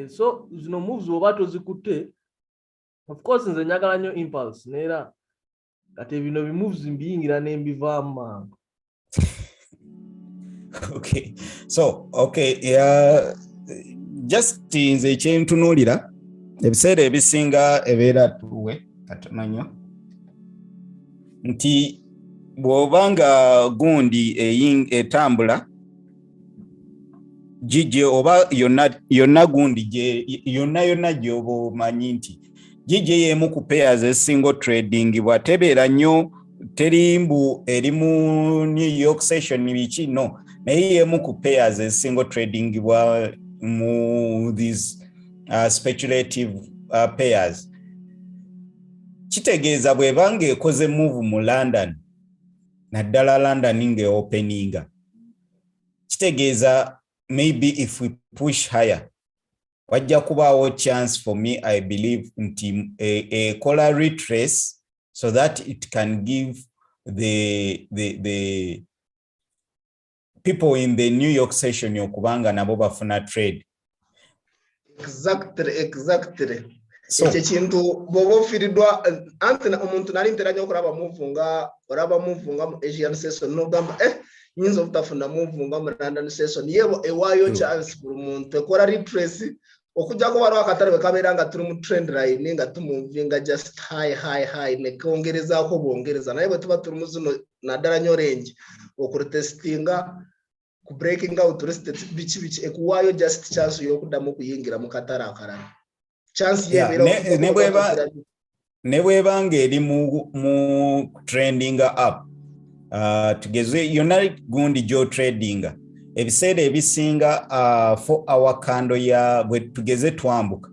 So zino moves oba tozikutte, of course nze njagala nnyo impulse neera kati bino bi moves mbiyingira nembivaamu. Okay. So, okay, just nze kyentunuulira ebiseera ebisinga ebeera tuwe katono nti bw'obanga gundi etambula GJ oba yonna gundi yonna gy'oba omanyi nti GJ y'emu ku pairs esingle trading bw'atebeera nnyo terimbu eri mu New York session biki no naye y'emu ku pairs esingle trading bwa mu these speculative pairs. Kitegeeza bw'ebanga ekoze move mu London naddala London ng'eopeninga, kitegeeza maybe if we push higher wajja kubaawo chance for me, I believe, nti ekola retrace so that it can give the people in the New York session okubanga nabo bafuna trade. Exactly. So ekyo kintu bobo firidwa anti omuntu nali nteranya okuraba move nga mu Asian session no gamba nyinza obutafuna move nga mu London session yebo ewayo chance buli muntu ekora retrace okujja ko barwa akatale kabera nga turi mu trend line nga tumuvinga just high ne kongereza ko bongereza naye bwe tuba turi mu zino nadala nyo range okuretestinga ku breaking out resistance bichi ekuwayo just chance yokudamu kuyingira mu katara akarana chance yebera nebweba ngeri mu trending up tugeze yona gundi jo trading ebiseera ebisinga 4 hour candle ya bwe tugeze twambuka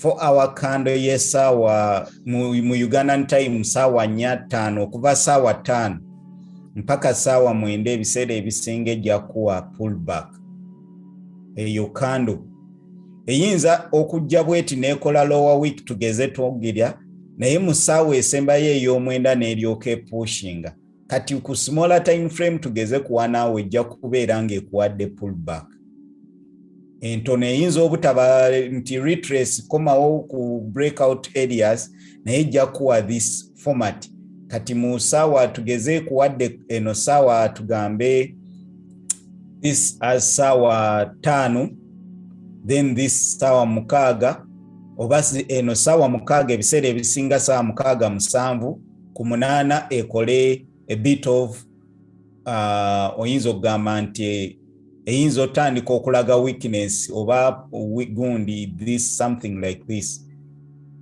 4 hour candle yesawa mu Ugandan time sawa 5 okuva sawa 5 mpaka sawa 9 ebiseera ebisinga ejja kuwa pullback eyo candle eyinza okujja bweti nekola lower week tugeze twogirya naye musawa esembayo ey'omwenda n'eryoka pushinga kati ku smaller time frame tugeze kuwanaawe ejja kubeera ng'ekuwadde pullback entono eyinza obutaba nti retrace komawo ku breakout areas naye ejja kuwa this format kati mu sawa tugeze kuwadde eno sawa tugambe this as sawa 5 then this sawa 6 oba eno sawa 6 ebiseera ebisinga sawa 6 ku 8 ekole a bit of oyinza okugamba nti eyinza otandika okulaga weakness oba gundi this something like this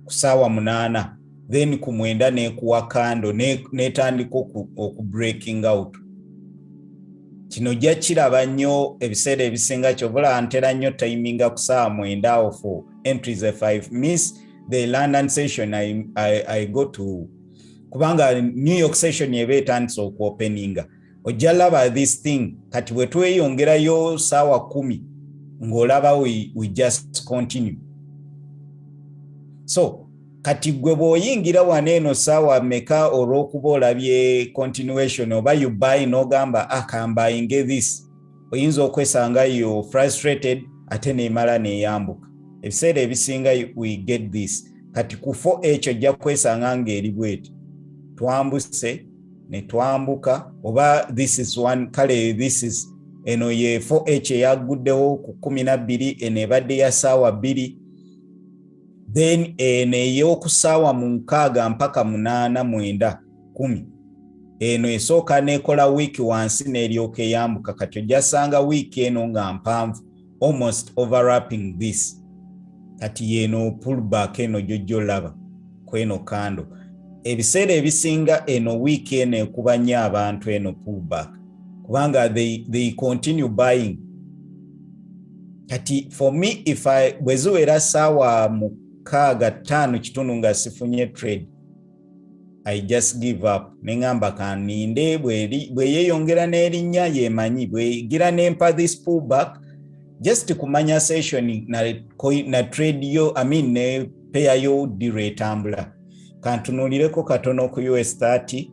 ku sawa 8 then ku 9 nekuwa kando netandika oku breaking out kino jja kiraba nnyo ebiseera ebisinga kyobula ntera nnyo timinga ku sawa 9 for entries 5 miss the London session I go to kubanga New York session yebe etandise okuopeninga ojja laba this thing kati bwe tweyongerayo sawa 10 ng'olaba we just continue so kati gwe bw'oyingira waneeno sawa meka olw'okuba olabye continuation oba you buy n'ogamba akambayinge this oyinza okwesanga you frustrated ate neemala neeyambuka ebiseera ebisinga we get this kati ku 4 ekyo ojja kwesanga ng'eri bweti twambuse ne twambuka oba this is one kale this is eno ye 4H eyaguddewo ku 12 eno ebadde ya saawa 2 then eno ey'okusaawa 6 mpaka 8 9 10 eno esooka nekola wiiki wansi n'eryoka eyambuka kati ojjasanga wiiki eno nga mpanvu almost overlapping this kati yeno pullback eno jojjolaba kweno kando ebiseera ebisinga eno wiiki eno ekuba nnyo abantu eno pullback kubanga they continue buying kati for me if bwe ziwera saawa 6:05 kitundu nga sifunye trade I just give up nengamba kaninde bwe yeyongera n'erinnya yemanyi bwe gira nempa this pullback just kumanya session na trade yo ne pair yo diretambula kantunulireko katono ku US30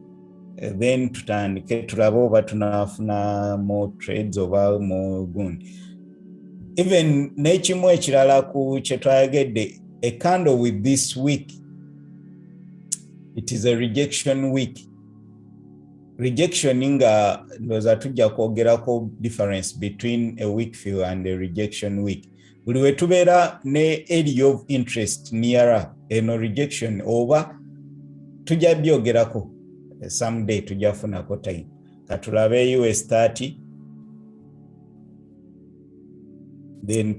then tutandike tulabe oba tunafuna more trades oba more gundi even n'ekimu ekirala ku kyetwayogedde a candle with this week it is a rejection week rejection nga ndoza tujja kwogerako difference between a weak fill and a rejection week buli we tubeera ne area of interest nearer eno rejection oba tujja byogerako someday tujja funako time katulabe US30 then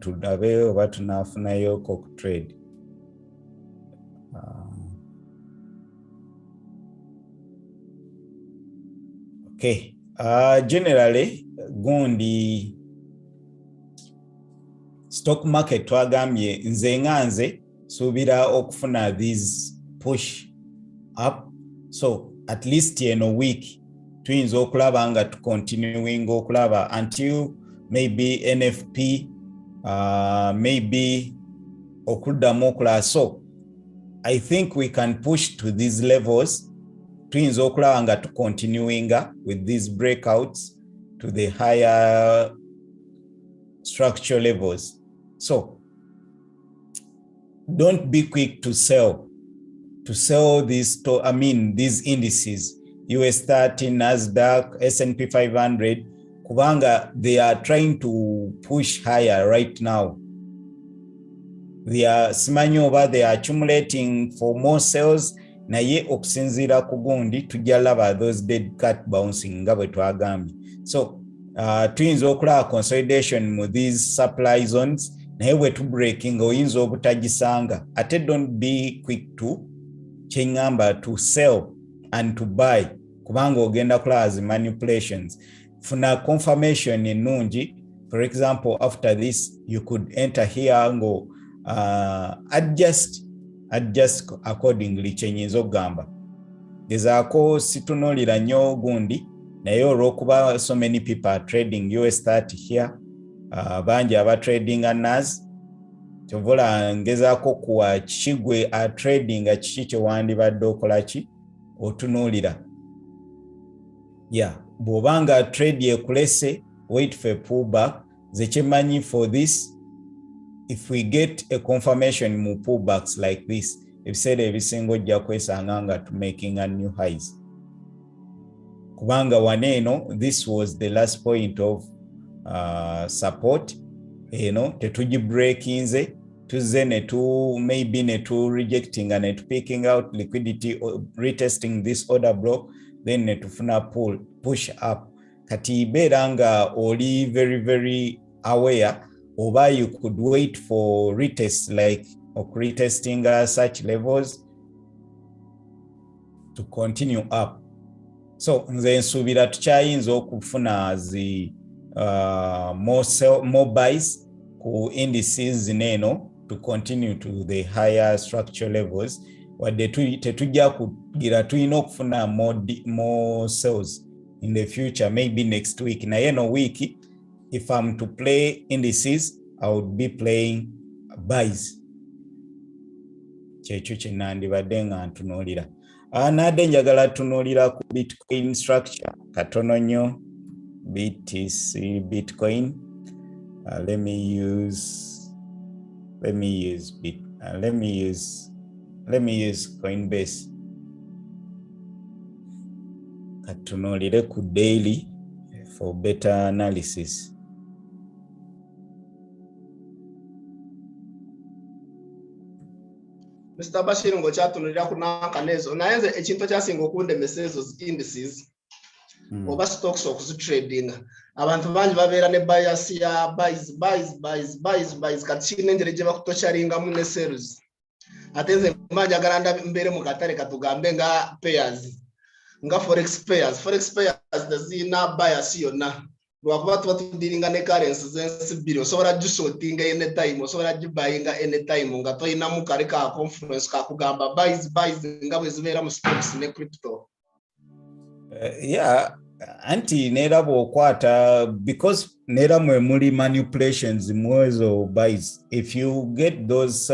tulabe oba tunafunayo ku trade okay generally gundi stock market twagambye nze subira okufuna these push up so at least eno week tuyinza okulaba nga continuing okulaba until maybe NFP maybe okuddamu okulaba. So I think we can push to these levels. Tuyinza okulaba nga continuinga with these breakouts to the higher structure levels. So don't be quick to sell these these indices, US30, Nasdaq, S&P 500, kubanga they are trying to push higher right now. They are accumulating for more sales, naye okusinziira ku gundi tujja laba those dead cat bouncing nga bwe twagambye. So tuyinza okulaba consolidation mu these supply zones, naye bwe tu breaking oyinza obutagisanga. Ate don't be quick to kyengamba to sell and to buy, kubanga ogenda kulaba zi manipulations. Funa confirmation ennungi. For example, after this you could enter here ngo adjust accordingly kyenyinza okugamba. Gezaako situnulira nnyo gundi, naye olw'okuba so many people are trading US30 here, bangi aba trading NAS, kyovola ngezaako kuwa kigwe a trading kiki kyewandibadde okola ki otunuulira. Bw'obanga trade yekulese, wait for a pullback. Ze kyemanyi for this, if we get a confirmation mu pullbacks like this, ebiseera ebisinga ojja kwesanga nga to making a new highs. Kubanga waneeno, this was the last point of support. Tetugi breakinze, tuze netu maybe netu rejecting and netu picking out liquidity or retesting this order block, then netufuna push up. Kati ibeera oli very aware, oba you could wait for retest, like retesting such levels to continue up. So nze nsuubira tukyayinza okufuna zi more buys ku indices neno to continue to the higher structure levels. Wadde tetujja kugira tuyina okufuna more sales in the future, maybe next week. Na yeno week, if I'm to play indices, I would be playing buys. Kyekyo kye nandibadde nga ntunuulira. Nadde njagala tunuulira ku Bitcoin structure katono nnyo. BTC Bitcoin. Let me use Coinbase. Katunuulire ku daily for better analysis. Mr. Bashir ngo kyatunulira kunanka nezo nayenze ekintu kyasinga okundemesa ezo indices oba stocks okuzitrading. Abantu bangi babeera ne bias ya buys kati kinengere gye bakutocharingamu ne sales. Ate nze manja galanda mbere mu katale katugambe nga pairs, nga forex pairs tezina bias yonna. Lwakuba tuba tudiringa ne currency zensi bbiri, osobola gisortinga anytime, osobola gibuyinga anytime nga toyina mu kale ka conference kakugamba buys nga bwe zibeera mu stocks ne crypto. Anti neera bw'okwata, because neera mwe muli manipulations mwezo buys. If you get those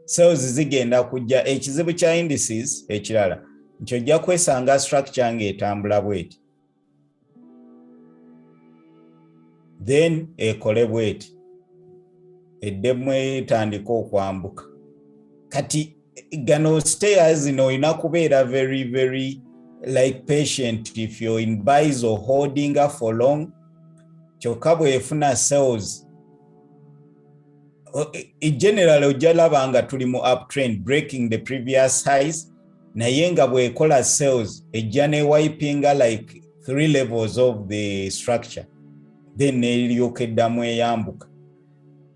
sales zigenda kujja. Ekizibu kya indices ekirala nti ojja kwesanga structure ng'etambula bweti, then ekole bweti, eddemu etandika okwambuka. Kati gano stairs zino olina kubeera very like patient if you're in buys or holding for long. Kyokka bwefuna sales, generally ojja laba nga tuli mu uptrend breaking the previous highs, naye nga bwekola sales ejja ne wipinga like 3 levels of the structure, then eryoka eddamu eyambuka.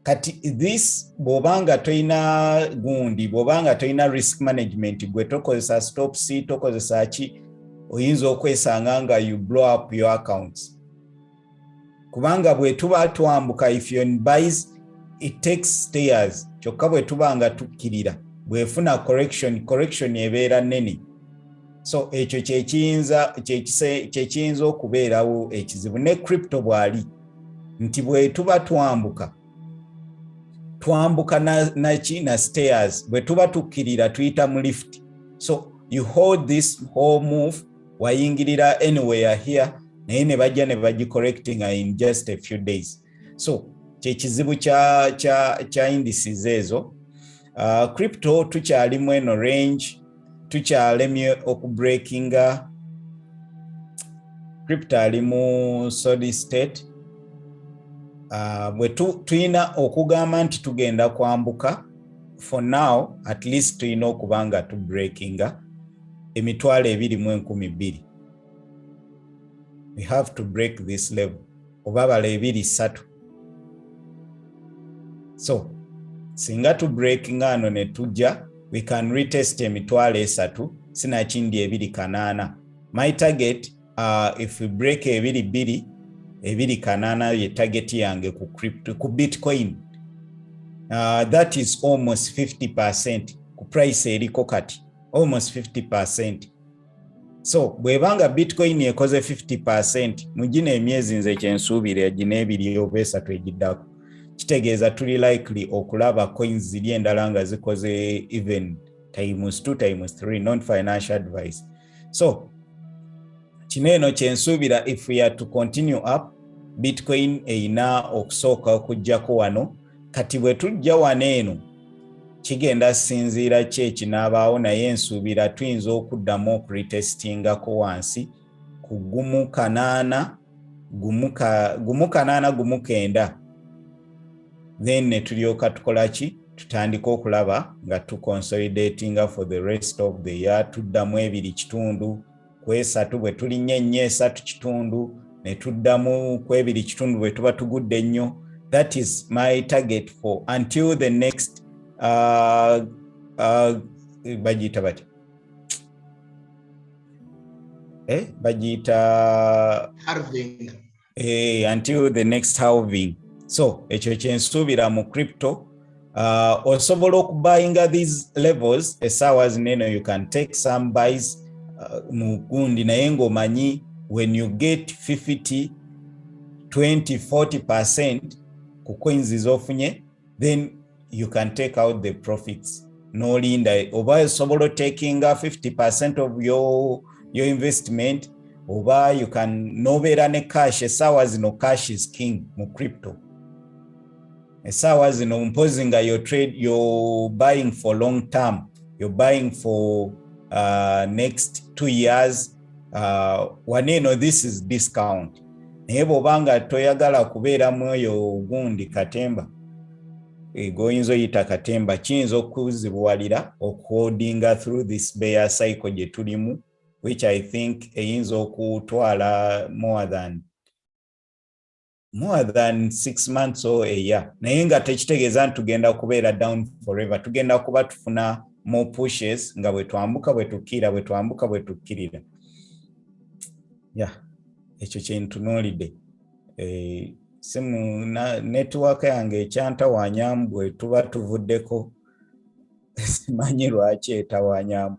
Kati this bw'obanga toyina gundi, bw'obanga toyina risk management, gwe tokozesa stops, tokozesa ki, oyinza okwesanga nga you blow up your accounts. Kubanga bwe tuba twambuka, if you're in buys, it takes stairs. Kyokka bwe tuba nga tukkirira, bwefuna correction ebeera nnene. So ekyo kyekiyinza okubeerawo ekizibu. Ne crypto bwali nti bwe tuba twambuka, twambuka na stairs bwe tuba tukkirira tuyita mu lift. So you hold this whole move wayingirira anywhere here naye ne bajja ne bagicorrecting in just a few days. So kyekizibu kya indices ezo. Crypto tukyalimu eno range, tukyalemye okubreakinga. Crypto ali mu solid state. Bwe tuyina okugamba nti tugenda kwambuka, for now at least tuyina okubanga tubreakinga emitwalo 2,200. We have to break this level oba bala 2-3. So singa tu breaking ano ne tujja, we can retest emitwalo 3 sinakindi 2,800. My target if we break 2,800 ye target yange ku crypto ku Bitcoin. That is almost 50% ku price eriko kati, almost 50%. So bwebanga Bitcoin ekoze 50% mujina emyezi nze kyensuubira gina 2 oba 3 egiddako, kitegeeza tuli likely okulaba coins ziri endala nga zikoze even ×2 ×3, non financial advice. So kineno kyensuubira if we are to continue up, Bitcoin eina okusooka okujjako wano. Kati bwe tujja wano eno kigenda sinziira ki ekinaabaawo, naye ensuubira tuyinza okuddamu okuretestingako wansi ku 1,8,9. Then ne tulyoka tukola ki, tutandika okulaba nga tuconsolidatinga for the rest of the year. Tuddamu 2.5 ku 3 bwe tulinnye nnyo 3.5 ne tuddamu ku 2.5 bwe tuba tugudde nnyo. That is my target for until the next bajita bati bajita halving. Until the next halving. So ekyo kyensuubira mu crypto. Osobola okubuyinga these levels essaawa zineno, you can take some buys mu gundi naye ng'omanyi when you get 50, 20, 40% ku coins zofunye, then you can take out the profits. No linda oba osobola taking 50% of your investment, oba you can nobeera ne cash. Essaawa zino cash is king mu crypto. Essaawa zino mpozi nga you're buying for long term, you're buying for next 2 years. Waneno this is discount. Naye bw'obanga toyagala kubeera mu oyo gundi katemba, goyinza oyita katemba, kiyinza okuzibuwalira okuholdinga through this bear cycle gye tulimu, which I think eyinza okutwala more than 6 months or a year. Naye nga tekitegeeza nti tugenda kubeera down forever. Tugenda kuba tufuna more pushes nga bwe twambuka bwe tukkirira, bwe twambuka bwe tukkirira. Ekyo kyentunuulidde. Simu network yange ekyantawaanyamu bwe tuba tuvuddeko simanyi lwaki etawaanyamu.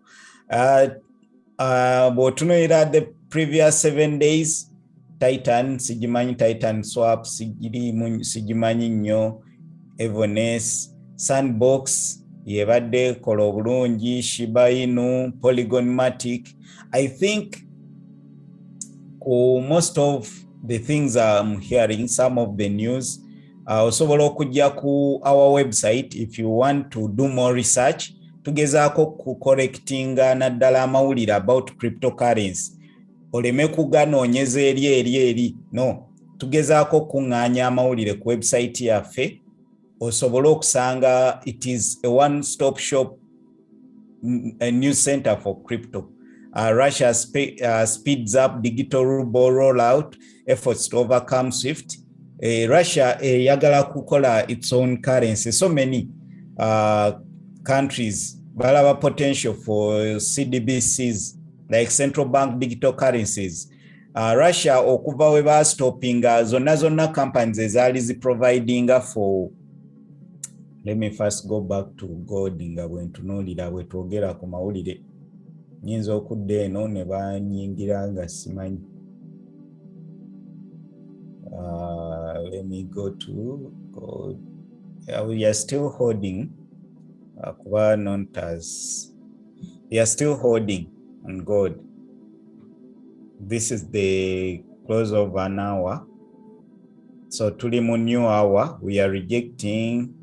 Bw'otunuulira the previous 7 days, Titan sigimanyi, Titan swap sigimanyi nnyo, Evones, Sandbox yebadde kola obulungi, Shiba Inu, Polygon Matic. I think most of the things I'm hearing, some of the news, osobola okujja ku our website if you want to do more research. Tugezaako ku correctinga naddala amawulire about cryptocurrency. Oleme kuganoonyeza eri. No, tugezaako kuŋŋaanya amawulire ku website yaffe. Osobola okusanga it is a one-stop shop, a new center for crypto. Russia speeds up digital ruble rollout efforts to overcome SWIFT. Russia yagala kukola its own currency. So many countries balaba potential for CDBCs, like central bank digital currencies. Russia okuva we ba stopping zonna companies ezaali providing for. Let me first go back to gold nga bwe ntunuulira bwe twogera ku mawulire. Nyinza okudda eno ne banyingira nga simanyi. Let me go to gold. we are still holding. Not as we are still holding on gold. This is the close of an hour. So tuli mu new hour, we are rejecting.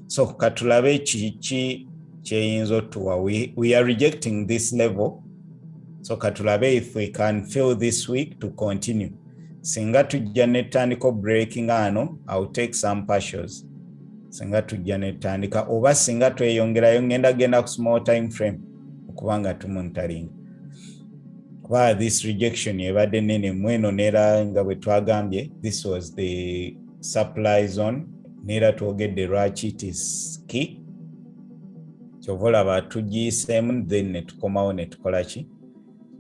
So katulabe chichi cheyinzo tuwa. We are rejecting this level. So katulabe if we can fill this week to continue. Singa tujja netandika breaking ano, I'll take some partials. Singa tujja netandika oba singa tweyongerayo ngenda genda ku small time frame okubanga tumuntalinga. Kuba this rejection yebadde nene mweno nera nga bwe twagambye, this was the supply zone nera twogedde lwaki it is key. Kyovola batugiseemu then netukomawo netukola ki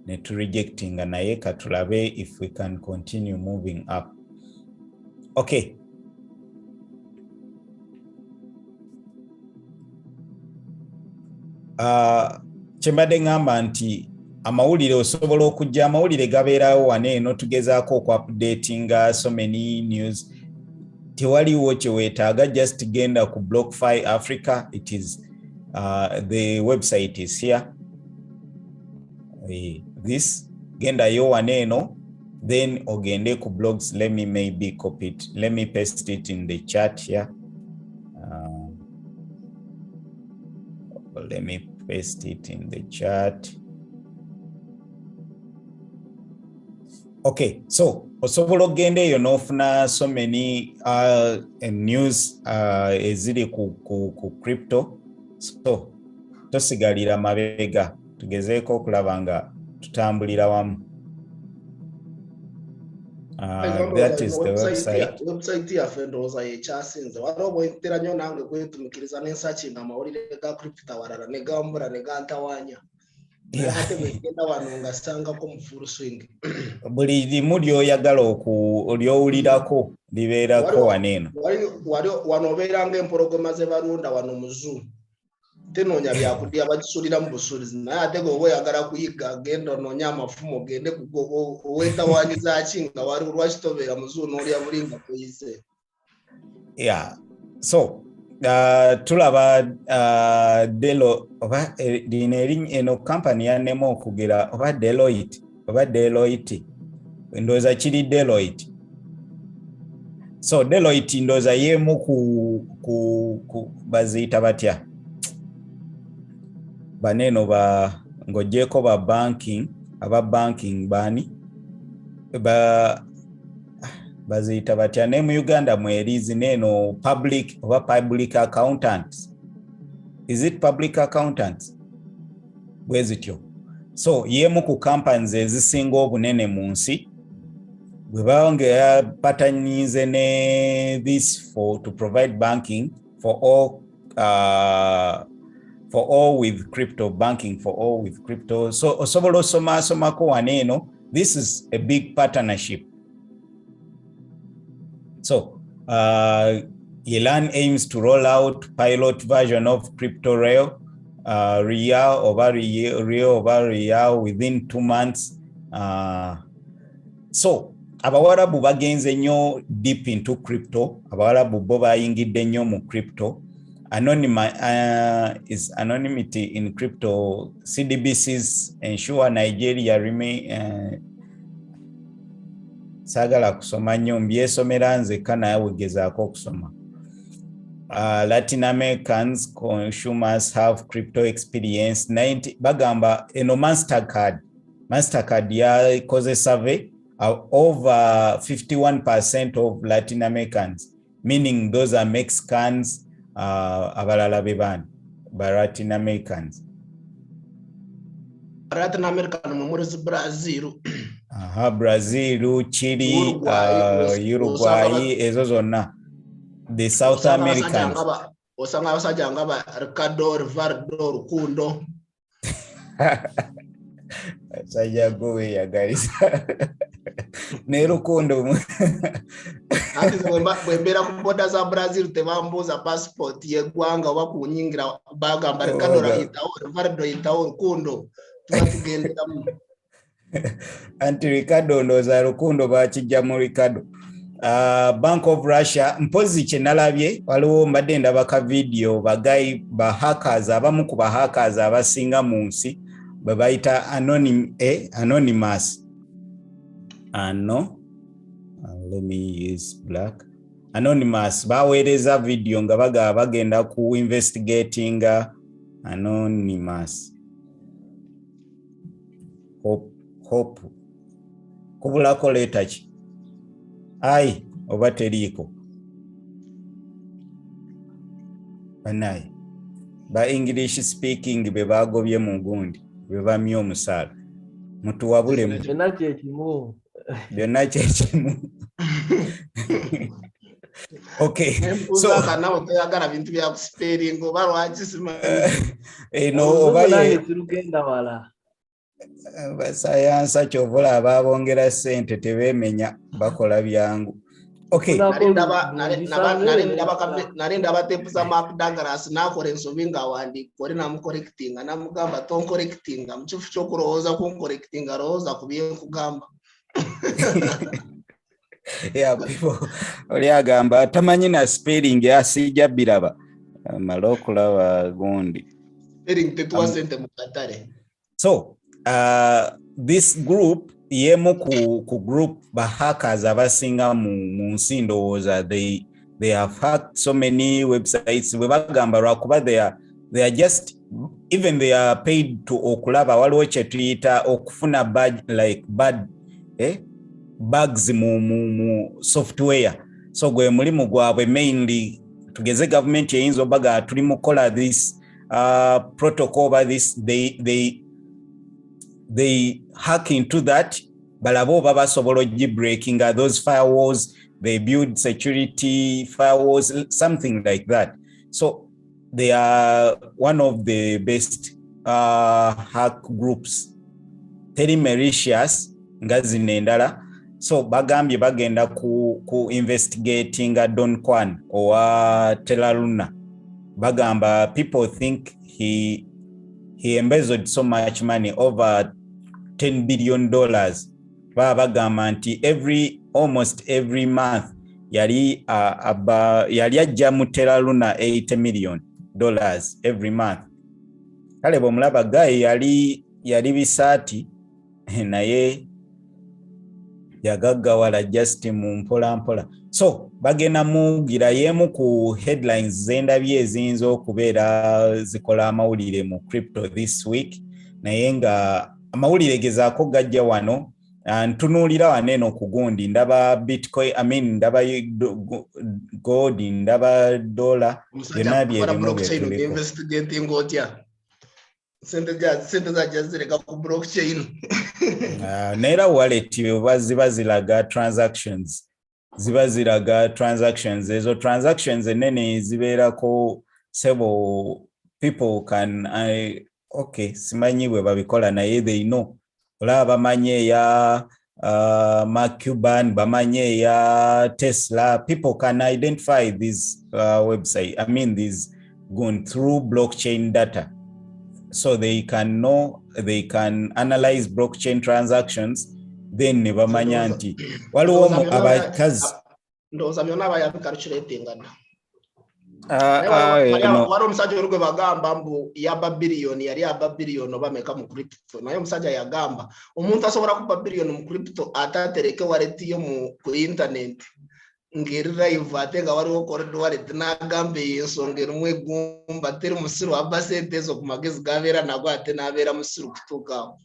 neturejectinga naye katulabe if we can continue moving up. Okay. Kyembadde ngamba nti amawulire osobola okujja amawulire gabeerawo wane eno tugezaako oku-updatinga so many news. Tewaliwo kye weetaaga, just genda ku Blocfiafrica. It is the website is here. This genda yo wane eno, then ogende ku blogs. Let me maybe copy it. Let me paste it in the chat here. Let me paste it in the chat. Okay, so osobola ogende eyo n'ofuna so many news eziri ku crypto. So tosigalira mabega, tugezeeko okulaba nga tutambulira wamu. That is the website. Website yaffe ndowooza yekyasinze. Waliwo bwentera nnyo nange kwetumikiriza n'ensakinga amawulire ga crypto awalala ne gambula ne gantawaanya. Ate bwegenda wano nga sangako mu full swing. Buli limu ly'oyagala ly'owulirako libeerako waneeno. Wano obeera ng'empologoma ze balunda wano mu zoo. Tenoonya byakulya bakisulira mu busuulizi, naye ate gwe oyagala kuyiga genda onoonya amafumu ogende owetawaanyiza ki nga wali lwaki tobeera mu zoo n'olya bulinga kuyise. Yeah, so tulaba Delo oba eno company yannema okugera oba Deloitte ndowooza kiri Deloitte. So Deloitte ndowooza yeemu ku baziyita batya baneno ng'ogyeko aba banking bani baziyita batya ne mu Uganda mwerizi neno public accountants. Is it public accountants? Bwezityo. So yemu ku companies ezisinga obunene mu nsi bwe banga patanyize ne this to provide banking for all with crypto, banking for all with crypto. So osobola osomako waneeno, this is a big partnership. So Iran aims to roll out pilot version of crypto Real within 2 months. So abawarabu bagenze nnyo deep into crypto. Abawarabu bo bayingidde nnyo mu crypto. Anonymity in crypto. CDBCs ensure Nigeria remain sagala kusoma nnyo mbyesomera nzekka naye wegezaako okusoma. Latin Americans consumers have crypto experience. 90 bagamba eno Mastercard yakoze survey over 51% of Latin Americans, meaning those are Mexicans, abalala bebani ba Latin Americans. Latin American memorials Brazil. Brazil, Chile, Uruguay, ezo zonna. The South Americans. Osanga abasajja nga Ricardo, Rivaldo, Rukundo. Sajago yagalisa. Ne Rukundo. Ati bwembera ku boda za Brazil tebambuza passport yeggwanga oba kunyingira bagamba Ricardo rayitawo, Rivaldo yitawo, Rukundo. Tugenderamu. Anti Ricardo ndoza Rukundo bakijja mu Ricardo. Bank of Russia mpozi kyenalabye waliwo mbadde ndabaka video bagayi hackers abamu ku hackers abasinga mu nsi bwe bayita anonymous let me use black anonymous baweereza video nga bagenda ku investigating anonymous hope kubulako leta ki ai oba teriiko banaye ba English speaking be bagobye mu gundi be bamye omusaala mutuwabulemu byonna kyekimu okay so nawe toyagala bintu bya kuspelling oba lwaki simanyi oba tirugenda wala basayansa kyovola ababongera sente tebemenya bakola byangu okay nalinda abatepuza Mark Douglas nakola ensobi nga wandikore namukorectinga namugamba tonkorectinga mukifu kyokulowooza kunkorectinga lowooza ku byenkugamba yeah people oli agamba tamanyi na spelling asijja biraba malokulaba gundi spelling tetuwa sente mu katale. So this group yemu ku group ba hackers abasinga mu nsi ndowooza they have hacked so many websites we bagamba lwakuba they are just even they are paid to okulaba waliwo kye tuyita okufuna bad bugs mu software so gwe mulimu gwabwe mainly tugeze government yeyinza obaga tuli mukola this protocol by this they hack into that balabo baba sobolo breaking those firewalls they build security firewalls something like that so they are one of the best hack groups teri malicious ngazi nendala so bagambye bagenda ku investigating Don Kwan or Telaluna bagamba people think he embezzled so much money over $10 billion bagamba nti almost every month yali ajja mu Telaluna $80 million every month kale bomulaba guy yali bisaati naye yagaggawala just mu mpola so bagenda mugira yemu ku headlines zendabye eziyinza okubeera zikola amawulire mu crypto this week naye nga amawulire gezaako gajja wano ntunuulira waneno ku gundi ndaba bitcoin ndaba gold ndaba dollar byonna byebimu sente zajazireka ku blockchain neera wallet ziba ziraga transactions ezo transactions enene zibeerako several people can okay simanyi bwe babikola naye they know olaba bamanye ya Cuban bamanye ya Tesla people can identify this website this going through blockchain data so they can know they can analyze blockchain transactions then ne bamanya nti waliwo abakazi ndoza byonna bayabicalculatingana wari omusajja olugwe bagamba mbu yaba biliyoni yali aba biliyoni bameka mu crypto naye omusajja yagamba omuntu asobola kuba biliyoni mu crypto atatereke wallet yo ku internet ngeri live ate nga waliwo cold wallet n'agamba ensonga erimu egumba teri musiru wabba sente ezo ku magezi gabeera nago ate n'abeera musiru kutuukaawo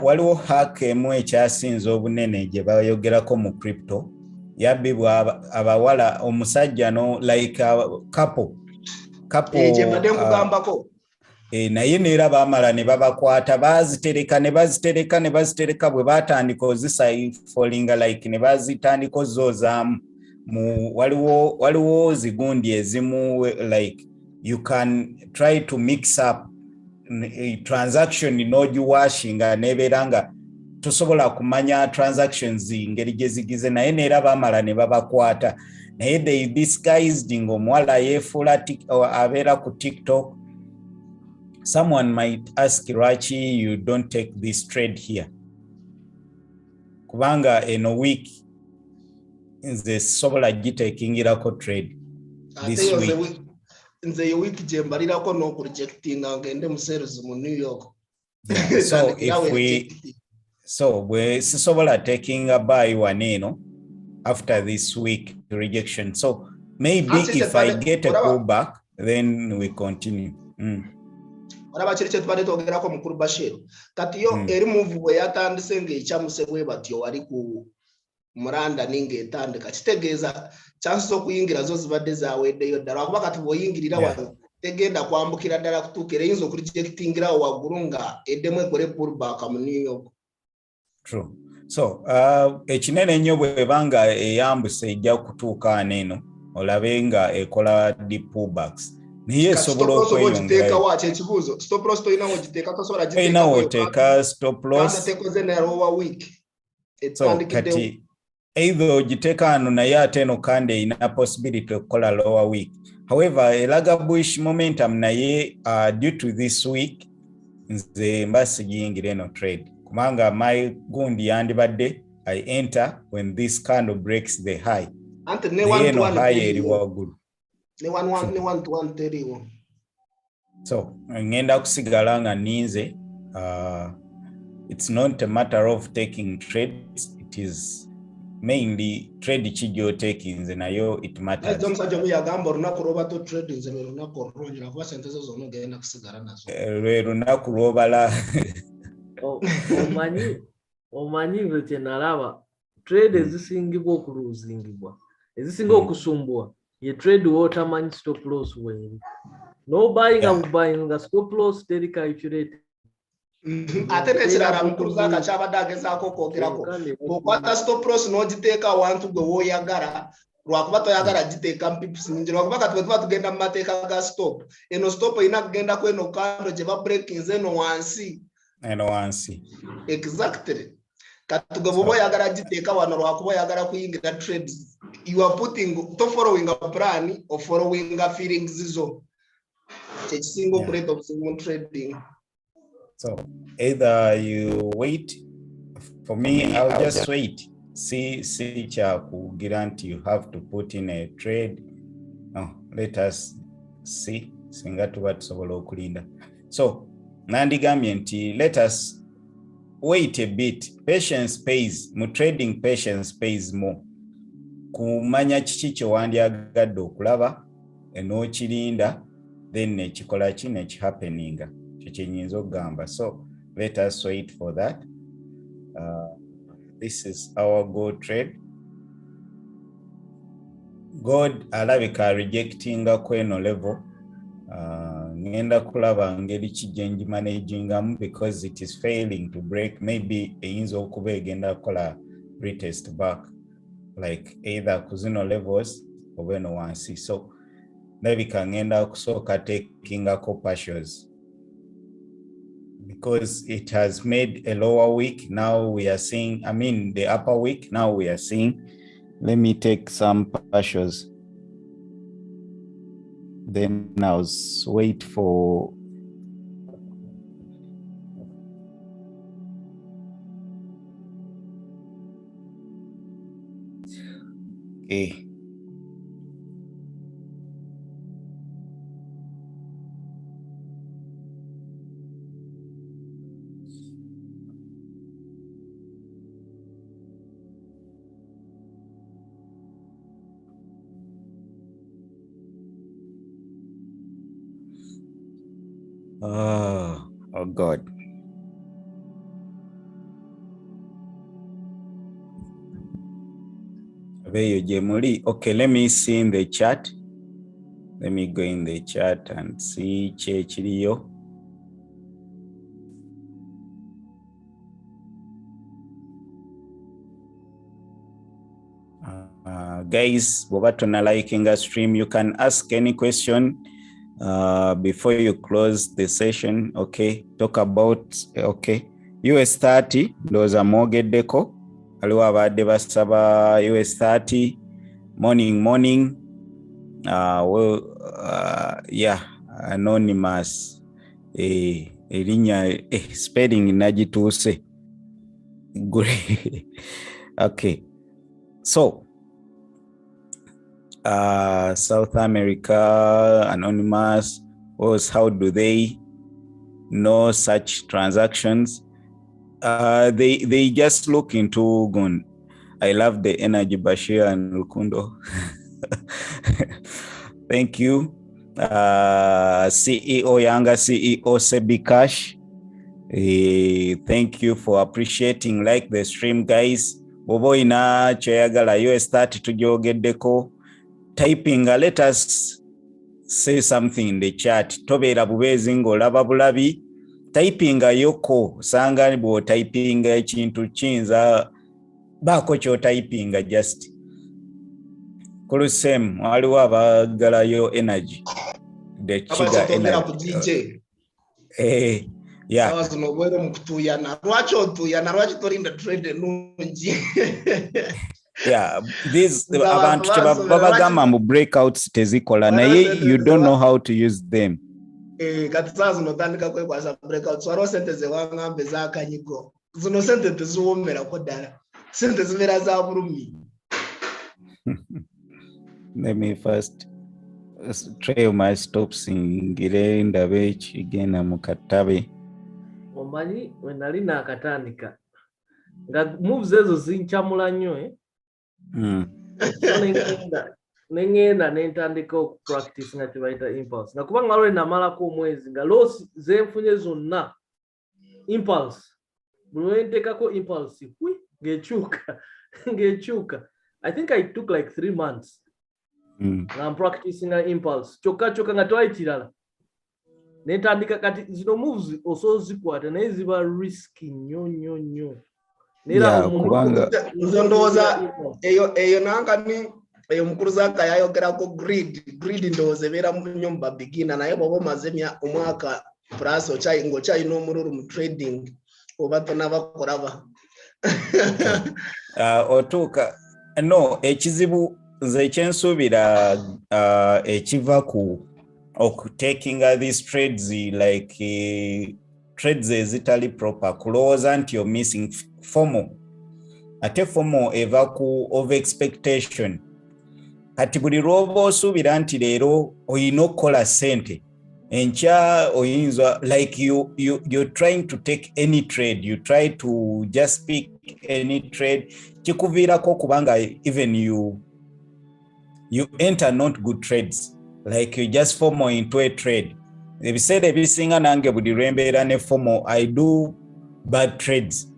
waliwo hack emu ekyasinze obunene gye bayogerako mu crypto yabbibwa abawala omusajja no like couple badde nkugambako naye neera baamala ne babakwata bazitereka bwe batandika ozisaifolinga like ne bazitandika ozzozaamu waliwo zigundi ezimu like you can try to mix up transaction n'ogiwashinga nebeera nga tosobola kumanya transactions ngeri gye zigize naye neera baamala ne babakwata naye they disguised ng'omuwala yeefuula abeera ku TikTok. Someone might ask Rachi, you don't take this trade here. Kubanga in a week, nze sobola giteekingirako trade this week. Nze week gye mbalirako n'okurejectinga ngende mu sales mu New York. Yeah, so bwe sisobola taking a buy one after this week rejection. So maybe if I get a pullback, then we continue. Oraba kiri kye tubadde twogerako mukulu Bashir. Kati yo eri move bwe yatandise ng'ekyamuse bwe batyo wali ku muranda n'ing'etandika kitegeeza chance z'okuyingira zo zibadde zaaweddeyo ddala kuba kati bw'oyingirira wano tegenda kwambukira ddala kutuukira eyinza okurijectingirawo waggulu nga eddemu ekole pullback mu New York. True. So ekinene ennyo bw'ebanga eyambuse ejja kutuuka eno olabe nga ekola di pullbacks. Niye sobola okweyongerayo. Ekibuuzo stop loss toyinawo giteeka tosobola giteeka stop loss. Tekoze na lower week. So kati either ogiteeka ano naye ate eno kandi eyina possibility okukola lower week. However, elaga bullish momentum naye due to this week nze mba sigiyingira eno trade. Kumanga my gundi yandibadde I enter when this candle breaks the high. Ante ne one to one high eri waggulu. Ne one to one teriwo. So ngenda kusigala nga ninze it's not a matter of taking trades, it is mainly trade chijo taking nayo it matters. Runaku robala. Omanyi bwe nalaba trade ezisingibwa okuluzingibwa ezisinga okusumbua ye trade wotamanyi stop loss weri no buying and buying nga stop loss teri calculate. Ate nekirala mukulu zaka kyabadde agezaako okwogerako okwata stop loss n'ogiteeka awantu gwe w'oyagala lwakuba toyagala giteeka mpips nyingi lwakuba kati bwe tuba tugenda mu mateeka ga stop eno stop erina kugendako eno kando gye babreakings eno wansi. Exactly. Kati gwe bw'oba oyagala giteeka wano lwakuba oyagala kuyingira trades you are following a plan or following a feelings zo kyekisinga okuleeta obuzibu mu trading. So either you wait. For me, I'll just wait. See, guarantee you have to put in a trade. No, let us see. So Nandi let us wait a bit. Patience pays. Mu trading patience pays more. Kumanya kiki kye wandyagadde okulaba n'okirinda then nekikola ki nekihappeninga. So let us wait for that. This is our gold trade. Gold alabika rejecting kweno level. Ngenda kulaba ngeri kijenji managing because it is failing to break. Maybe eyinza okuba egenda kola retest back like either kuzino levels or eno wansi. So labika ngenda kusooka taking partials. Because it has made a lower week, now we are seeing, the upper week, now we are seeing. Let me take some partials. Then I'll wait for okay. Oh God. Okay, let me see in the chat. Let me go in the chat and see Chechiriyo. Guys, Bobatona liking a stream, you can ask any question before you close the session. Okay, talk about US30. Those are mortgage deco. Aliwa abadde basaba US30 morning. Yeah, anonymous. Elinya spelling najituuse. Okay. So South America, anonymous, was how do they know such transactions? They just look into Gun. I love the energy, Bashir and Lukundo. Thank you. CEO, younger CEO Btcusd. Thank you for appreciating like the stream, guys. Bobo ina choyagala US30 tujogeddeko. Typing, let us say something in the chat. Tobera bubezi ng'olaba bulabi. Typing yoko sanga bo typing ekintu kiyinza baako kyo typing just kulusem waliwo abagalayo energy the chiga energy. Yeah. Sawa zinobwere mukutuyana rwacho tuyana rwacho torinda trade nunji. Yeah, these abantu babagamba mu breakouts tezikola naye you don't know how to use them. Kati saa zinotandika kwekwasa breakouts waro sente zewangambe zakanyigo zino sente teziwomera kodala sente zimera za bulumi. Let me first trail my stops ngire ndabe kigenda mu katabe. Omanyi wenali nakatandika nga moves ezo zinchamula nnyo nengenda nentandika okupractice nga kyebayita impulse nga kubanga waliwo namalako omwezi nga loss zenfunye zonna impulse buli wentekako impulse ng'ekyuka. I think I took like 3 months nga I'm practicing impulse kyokka nga tewali kirala nentandika kati zino moves osobola zikwata naye ziba risky nnyo. Kubanga ndowooza eyo nanga ni eyo mukulu zaka yayogerako grid ndowooza ebeera nnyo mu babigina naye bw'oba omaze omwaka plus ng'okyalina omululu mu trading oba tonabakolaba. Otuuka no ekizibu nze ekyensuubira ekiva ku taking these trades like trades ezitali proper kulowooza nti you're missing FOMO. Ate FOMO eva ku over expectation. Kati buli lwoba osuubira nti leero oyina okukola sente enkya oyinza like you're trying to take any trade, you try to just pick any trade kikuviirako kubanga even you enter not good trades, like you just FOMO into a trade. Ebiseera ebisinga nange buli lwembeera ne FOMO I do bad trades.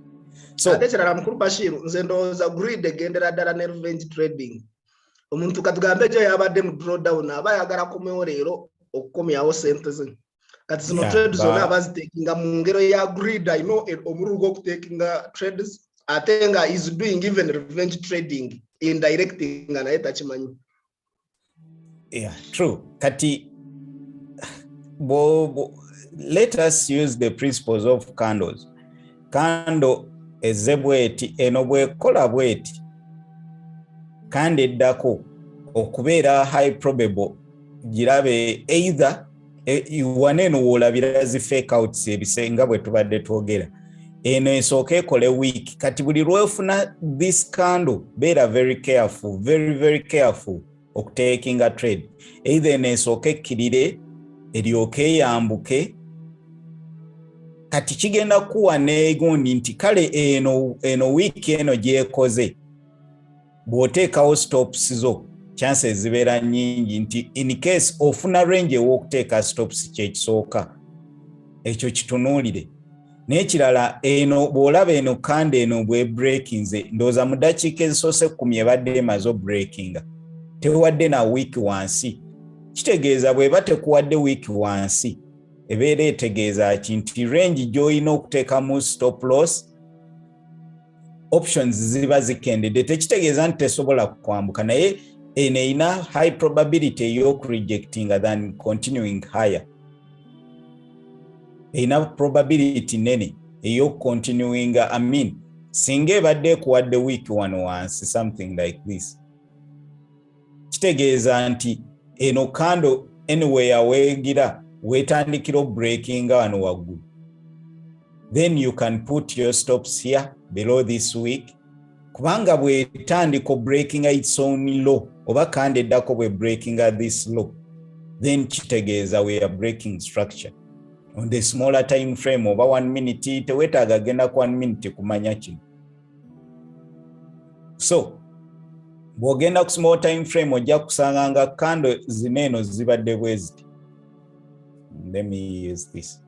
So ate kirala mukulu Bashir nze ndowooza grid egendera ddala ne revenge trading. Omuntu katugambe gyo yabadde mu drawdown aba ayagala komewo leero okukomyawo sente ze. Kati zino trades zonna abazitekinga mu ngero ya grid I know omululu gw'okutekinga trades ate nga is doing even revenge trading indirecting nga naye takimanyi. Yeah, true. Kati let us use the principles of candles. Candle ezebweti eno bwekola bweti kandi eddako okubeera high probable girabe either waneno woolabira zi fake outs ebisenga bwe tubadde twogera eno esooka ekole week. Kati buli lwefuna this candle beera very careful, very careful okutaking a trade. Either eno esooka ekkirire eryoke eyambuke. Kati kigenda kuwa neegundi nti kale eno wiiki eno gyekoze bw'oteekawo stops zo chances zibeera nnyingi nti in case ofuna range ew'okuteeka stops kyekisooka ekyo kitunuulire. N'ekirala eno bw'olaba eno kande eno bwe breakinze ndowooza mu ddakiika ezisoose 10 ebadde emaze obreakinga tewadde na wiiki wansi. Kitegeeza bw'eba tekuwadde wiiki wansi ebeera etegeeza nti range gy'olina okuteekamu stop loss options ziba zikendedde. Tekitegeeza nti tesobola kwambuka naye eno erina high probability ey'okurejectinga than continuing higher. Erina probability nene ey'okucontinuing singa ebadde ekuwadde wiiki wano wansi something like this. Kitegeeza nti eno kando anywhere weegira wetandikira breaking wano waggulu. Then you can put your stops here below this week. Kubanga bwetandika breaking its own low oba kandi eddako bwe breaking at this low, then kitegeeza we are breaking structure. On the smaller time frame oba 1 minute, tewetaaga genda ku 1 minute kumanya kino. So bw'ogenda ku small time frame ojja kusanga nga kando zineeno zibadde bwe ziti. Let me use this.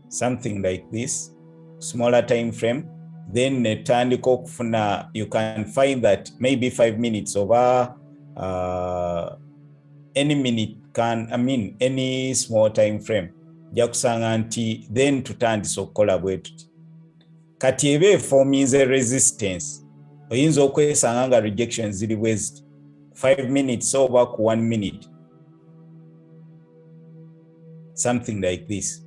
Something like this, smaller time frame, then netandika okufuna, you can find that maybe 5 minutes over any minute any small time frame ojja kusanga nti then tutandise okukola bwe tuti. Kati eba eforms a resistance, oyinza okwesanga nga rejection ziri bwe ziti 5 minutes over ku 1 minute, something like this.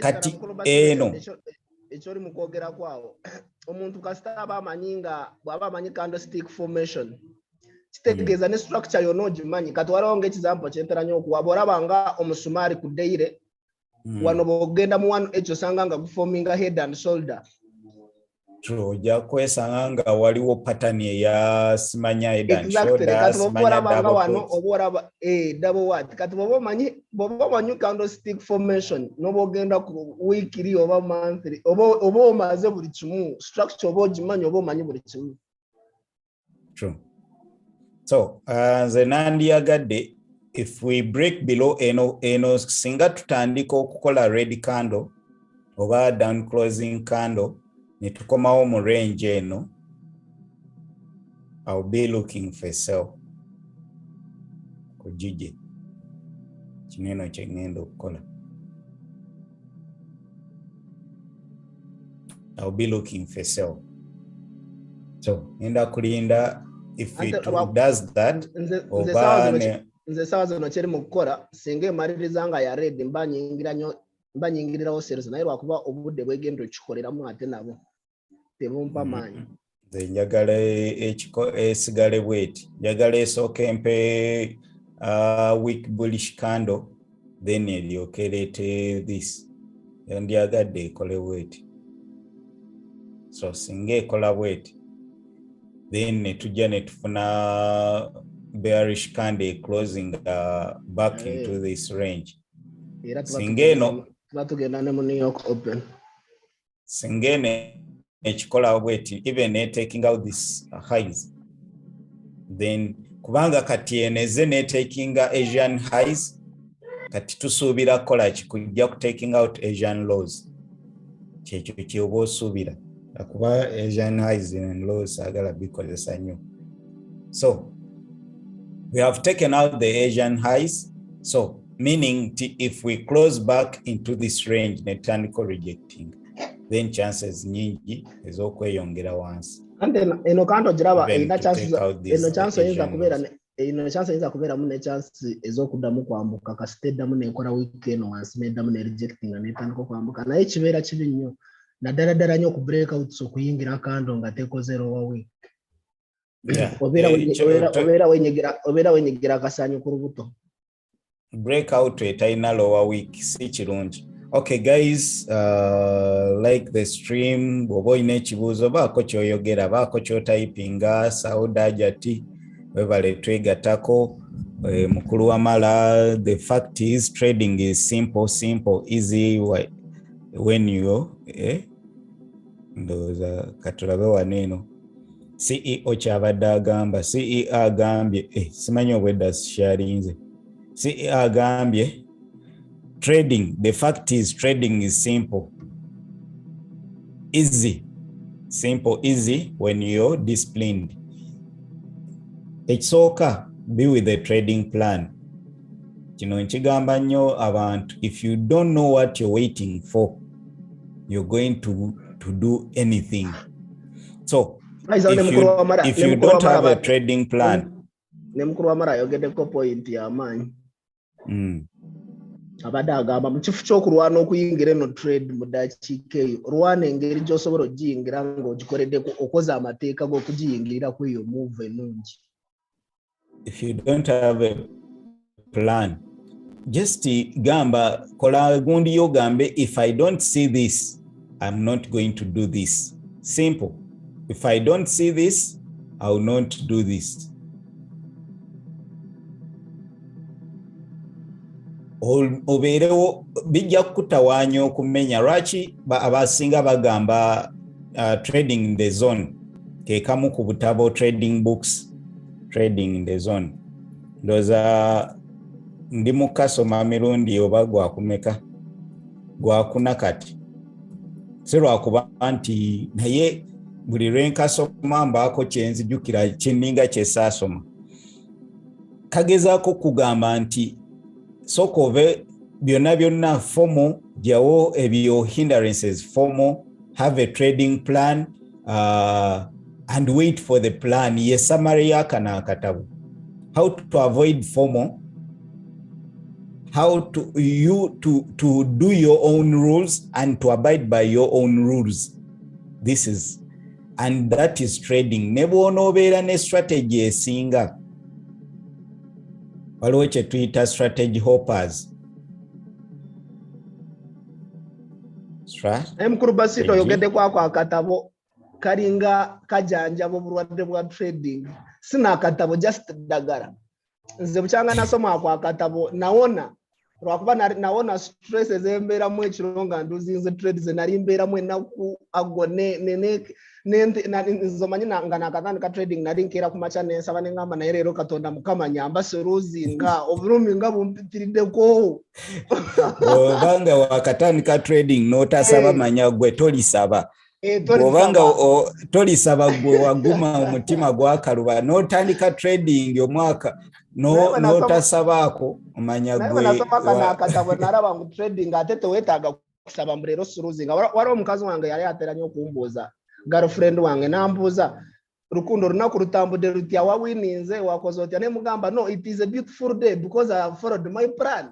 Kati eno ekyoli mu kwogera kwawo omuntu kasita aba amanyi candlestick formation kitegeeza ne structure yonna ogimanyi. Kati waliwo ng'ekisampo kyenteranya okuwa bw'olaba nga omusumaali ku ddeire wano bw'ogenda mu wano ekyo osanga nga guforminga head and shoulder. True, ojja kwesanga nga waliwo pattern eya simanya head and shoulder, kati simanya bw'olaba wano double oba olaba double what. Kati bw'oba omanyi candlestick formation n'oba ogenda ku weekly oba monthly oba omaze buli kimu structure oba ogimanyi oba omanyi buli kimu. True. So nze nandiyagadde if we break below eno singa tutandika okukola red candle oba down closing candle ne tukomawo mu range eno, I'll be looking for sell kujije kineno kyengenda okukola. I'll be looking for sell. So enda kulinda if it does that nze sawa zino kyeri mu kukola singa emaliriza nga ya red mba nyingirirawo sales, naye lwakuba obudde bwegenda okikoleramu ate nabo tebumpa maanyi. Nze njagala esigale bweti, njagala esooke mpe week bullish candle then eryoke ereete this. Ndyagadde ekole bweti. So singa ekola bweti then netujja netufuna bearish candle closing back into this range. Singeno tugenda ne mu New York Open. Singene ekikola bweti even taking out this highs, then kubanga kati eneze taking Asian highs, kati tusuubira kola kikujja ku taking out Asian lows. Kyekyo kyoba osuubira akuba Asian highs and lows agala bikozesa nnyo. So we have taken out the Asian highs, so meaning if we close back into this range netandika rejecting, then chances nyingi ezokweyongera wansi. Eno kanto giraba ina chances eyinza kubeeramu ne chance ez'okuddamu kwambuka kasita eddamu nekola week eno wansi neddamu ne rejecting netandika kwambuka, naye kibeera kibi nnyo naddala ddala nnyo ku breakouts okuyingira kando nga tekoze lower week. Obeera wenyigira akasaanyi ku lubuto. Breakout etalina lower week si kirungi. Okay guys, like the stream, bw'oba olina ekibuuzo baako kyoyogera, baako kyotypinga, Saudi Ajati webale twegattako, mukulu wamala. The fact is trading is simple, easy when you ndowooza katulabe waneeno CEO kyabadde agamba, CEO agambye simanyi obwedda sharinze. CEO agambye trading, the fact is trading is simple, easy when you're disciplined. Ekisooka be with the trading plan. Kino nkigamba nnyo abantu, if you don't know what you're waiting for, you're going to do anything. So if you don't have a trading plan, nemukulu wamala ayogeddeko point y'amaanyi. Abadde agamba mu kifo ky'okulwana okuyingira eno trade mu ddakiika eyo, olwana engeri gy'osobola ogiyingira ng'ogikoleddeko okoze amateeka g'okugiyingirira ku eyo move ennungi. If you don't have a plan, just gamba kola gundi yo gambe, if I don't see this, I'm not going to do this. Simple. If I don't see this, I will not do this. Obeerewo bijja kutawaanya okumenya lwaki abasinga bagamba trading in the zone ke kamu ku butabo trading books, trading in the zone. Ndoza ndi mukasoma mirundi oba gwakumeka gwakuna kati si lwakuba nti naye buli lwenkasoma mbaako kyenzijukira kinninga kyesaasoma kagezaako kugamba nti sooka ove byonna FOMO gyawo ebyo hindrances FOMO, have a trading plan and wait for the plan. Ye summary yakana akatabu. How to avoid FOMO, how to do your own rules and to abide by your own rules. This is, and that is trading. Nebo nobeera ne strategy esinga. Waliwo kye tuyita strategy hoppers. Mukuru Basito yogedde kwako akatabo kalinga kajanjabo bulwadde bwa trading. Sina akatabo just dagara. Nze bukyanga nasoma ako akatabo nawona lwakuba nawona stress ezembeera mu ekironga nduzinze trades nali mbeera mu enaku agone nzomanyi nga nakatandika trading nali nkeera ku macha nensaba nengamba naye leero Katonda Mukama nyamba seruzinga obulumi nga bumpitiriddeko. Obanga wakatandika trading notasaba manya gwe tolisaba. Obanga tolisaba gwe waguma omutima gwakaluba notandika trading omwaka notasabaako omanya gwe nakatabo naraba ngu trading ate tewetaaga kusaba mbuleero seruzinga. Waliwo omukazi wange yali ateranye okumbuuza girlfriend wange nambuuza rukundo lunaku rutambudde rutya wawininze wakoze otya ne mugamba no it is a beautiful day because I have followed my plan.